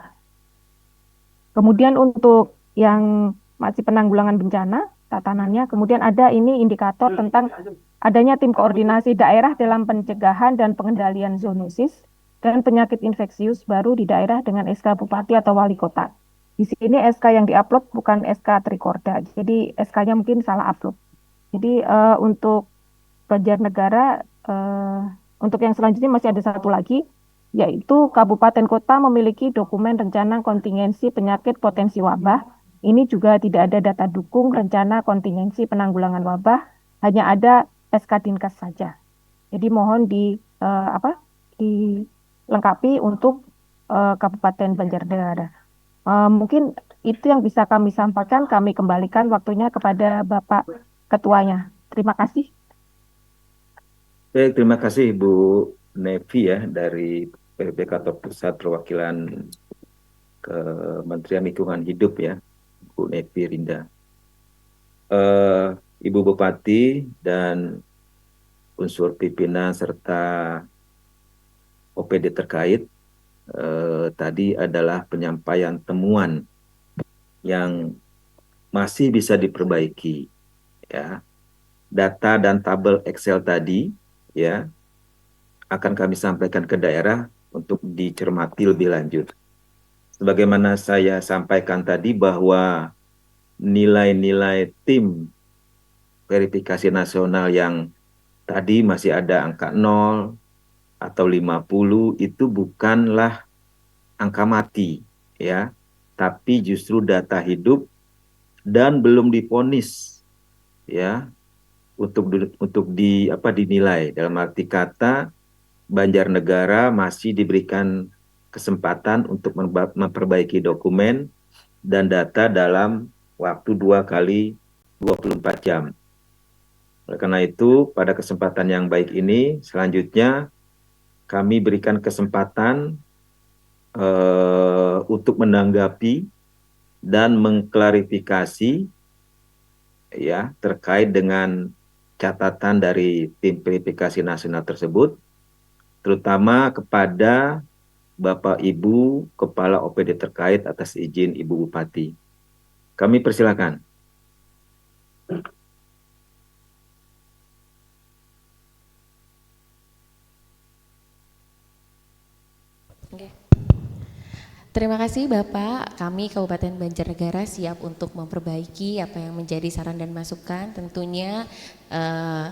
Kemudian untuk yang masih penanggulangan bencana, tatanannya, kemudian ada ini indikator tentang adanya tim koordinasi daerah dalam pencegahan dan pengendalian zoonosis dan penyakit infeksius baru di daerah dengan SK Bupati atau Wali Kota. Di sini SK yang diupload bukan SK Trikorda, jadi SK-nya mungkin salah upload. Jadi untuk Banjarnegara, untuk yang selanjutnya masih ada 1 lagi, yaitu kabupaten kota memiliki dokumen rencana kontingensi penyakit potensi wabah. Ini juga tidak ada data dukung rencana kontingensi penanggulangan wabah, hanya ada SK Dinkes saja. Jadi mohon dilengkapi untuk Kabupaten Banjarnegara. Mungkin itu yang bisa kami sampaikan, kami kembalikan waktunya kepada Bapak Ketuanya. Terima kasih. Baik, terima kasih Ibu Nevi ya dari Verifikator Pusat Perwakilan Kementerian Lingkungan Hidup ya, Bu Nevi Rinda. Ibu Bupati dan unsur pimpinan serta OPD terkait, tadi adalah penyampaian temuan yang masih bisa diperbaiki ya. Data dan tabel Excel tadi ya akan kami sampaikan ke daerah untuk dicermati lebih lanjut. Sebagaimana saya sampaikan tadi bahwa nilai-nilai tim verifikasi nasional yang tadi masih ada angka 0 atau 50 itu bukanlah angka mati ya, tapi justru data hidup dan belum divonis ya untuk dinilai. Dalam arti kata Banjarnegara masih diberikan kesempatan untuk memperbaiki dokumen dan data dalam waktu 2 kali 24 jam. Oleh karena itu, pada kesempatan yang baik ini, selanjutnya kami berikan kesempatan untuk menanggapi dan mengklarifikasi ya terkait dengan catatan dari tim verifikasi nasional tersebut, terutama kepada Bapak Ibu Kepala OPD terkait atas izin Ibu Bupati. Kami persilakan. Oke. Terima kasih Bapak, kami Kabupaten Banjarnegara siap untuk memperbaiki apa yang menjadi saran dan masukan. Tentunya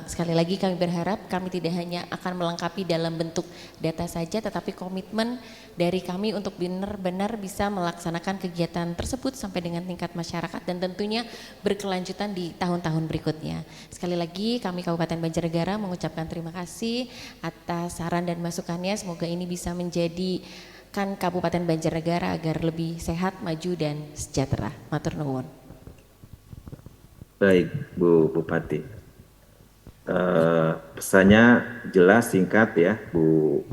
sekali lagi kami berharap kami tidak hanya akan melengkapi dalam bentuk data saja, tetapi komitmen dari kami untuk benar-benar bisa melaksanakan kegiatan tersebut sampai dengan tingkat masyarakat dan tentunya berkelanjutan di tahun-tahun berikutnya. Sekali lagi kami Kabupaten Banjarnegara mengucapkan terima kasih atas saran dan masukannya, semoga ini bisa menjadi Kabupaten Banjarnegara agar lebih sehat, maju, dan sejahtera. Matur nuwun. Baik, Bu Bupati. Pesannya jelas, singkat ya, Bu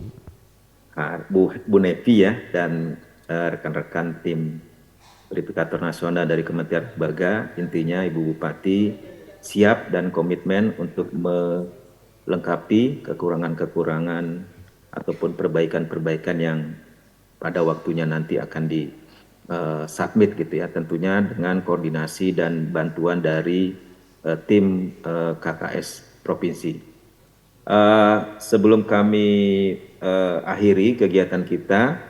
Nevi ya, dan rekan-rekan tim verifikator nasional dari Kementerian Lembaga. Intinya Ibu Bupati siap dan komitmen untuk melengkapi kekurangan-kekurangan ataupun perbaikan-perbaikan yang pada waktunya nanti akan di submit gitu ya, tentunya dengan koordinasi dan bantuan dari tim KKS Provinsi. Sebelum kami akhiri kegiatan kita,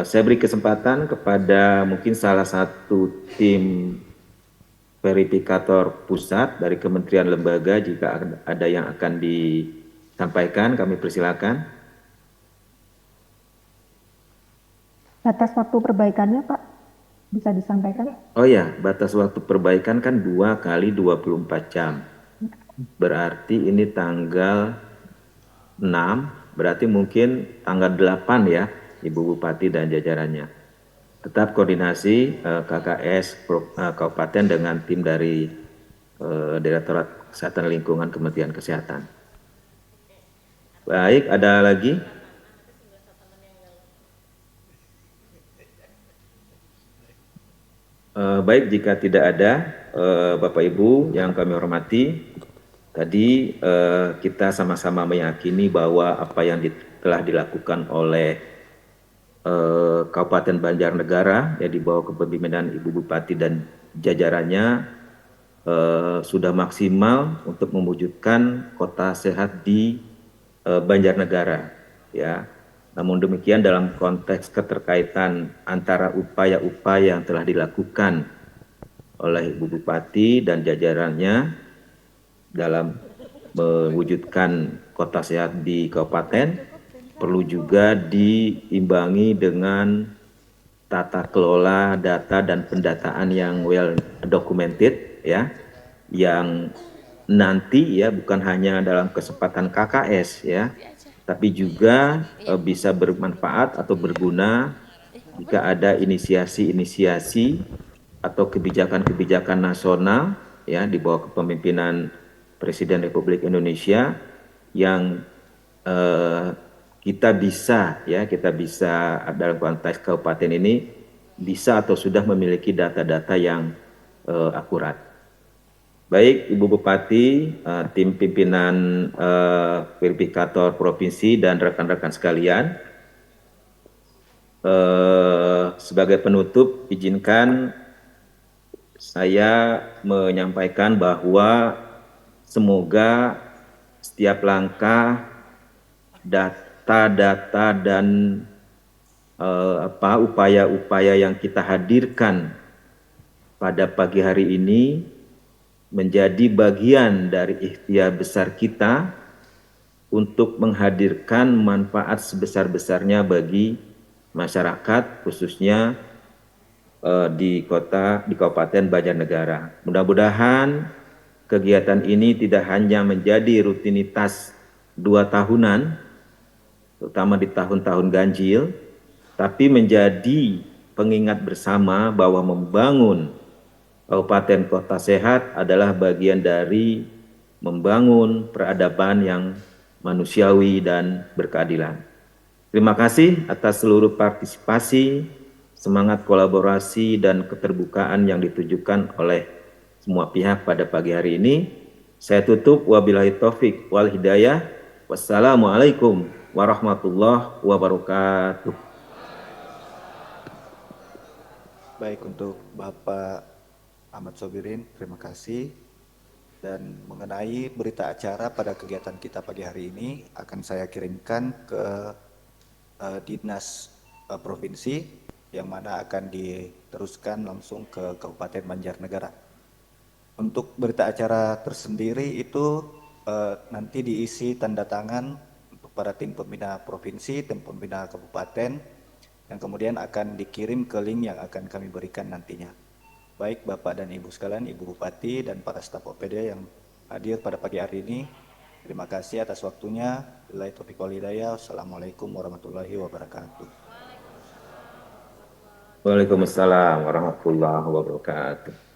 saya beri kesempatan kepada mungkin salah satu tim verifikator pusat dari Kementerian Lembaga, jika ada yang akan disampaikan, kami persilakan. Batas waktu perbaikannya Pak, bisa disampaikan? Oh ya, batas waktu perbaikan kan 2 kali 24 jam. Berarti ini tanggal 6, berarti mungkin tanggal 8 ya, Ibu Bupati dan jajarannya. Tetap koordinasi KKS Kabupaten dengan tim dari Direktorat Kesehatan Lingkungan Kementerian Kesehatan. Baik, ada lagi? Baik, jika tidak ada, Bapak Ibu yang kami hormati, tadi kita sama-sama meyakini bahwa apa yang telah dilakukan oleh Kabupaten Banjarnegara yang di bawah kepemimpinan Ibu Bupati dan jajarannya sudah maksimal untuk mewujudkan kota sehat di Banjarnegara, ya. Namun demikian dalam konteks keterkaitan antara upaya-upaya yang telah dilakukan oleh Ibu Bupati dan jajarannya dalam mewujudkan kota sehat di kabupaten, perlu juga diimbangi dengan tata kelola data dan pendataan yang well documented ya, yang nanti ya bukan hanya dalam kesempatan KKS ya, tapi juga bisa bermanfaat atau berguna jika ada inisiasi-inisiasi atau kebijakan-kebijakan nasional ya di bawah kepemimpinan Presiden Republik Indonesia yang kita bisa dalam konteks kabupaten ini bisa atau sudah memiliki data-data yang akurat. Baik, Ibu Bupati, tim pimpinan verifikator provinsi dan rekan-rekan sekalian, sebagai penutup izinkan saya menyampaikan bahwa semoga setiap langkah data-data dan upaya-upaya yang kita hadirkan pada pagi hari ini menjadi bagian dari ikhtiar besar kita untuk menghadirkan manfaat sebesar-besarnya bagi masyarakat, khususnya di Kabupaten Banjarnegara. Mudah-mudahan kegiatan ini tidak hanya menjadi rutinitas 2 tahunan, terutama di tahun-tahun ganjil, tapi menjadi pengingat bersama bahwa membangun Kabupaten Kota Sehat adalah bagian dari membangun peradaban yang manusiawi dan berkeadilan. Terima kasih atas seluruh partisipasi, semangat kolaborasi dan keterbukaan yang ditujukan oleh semua pihak pada pagi hari ini. Saya tutup wabillahi taufik wal hidayah. Wassalamualaikum warahmatullahi wabarakatuh. Baik, untuk Bapak Ahmad Sobirin, terima kasih. Dan mengenai berita acara pada kegiatan kita pagi hari ini akan saya kirimkan ke Dinas Provinsi, yang mana akan diteruskan langsung ke Kabupaten Banjarnegara. Untuk berita acara tersendiri itu nanti diisi tanda tangan untuk para tim pembina provinsi, tim pembina kabupaten, yang kemudian akan dikirim ke link yang akan kami berikan nantinya. Baik Bapak dan Ibu sekalian, Ibu Bupati dan para staf OPD yang hadir pada pagi hari ini, terima kasih atas waktunya. Billahi taufiq wal hidayah. Wassalamualaikum warahmatullahi wabarakatuh. Waalaikumsalam warahmatullahi wabarakatuh.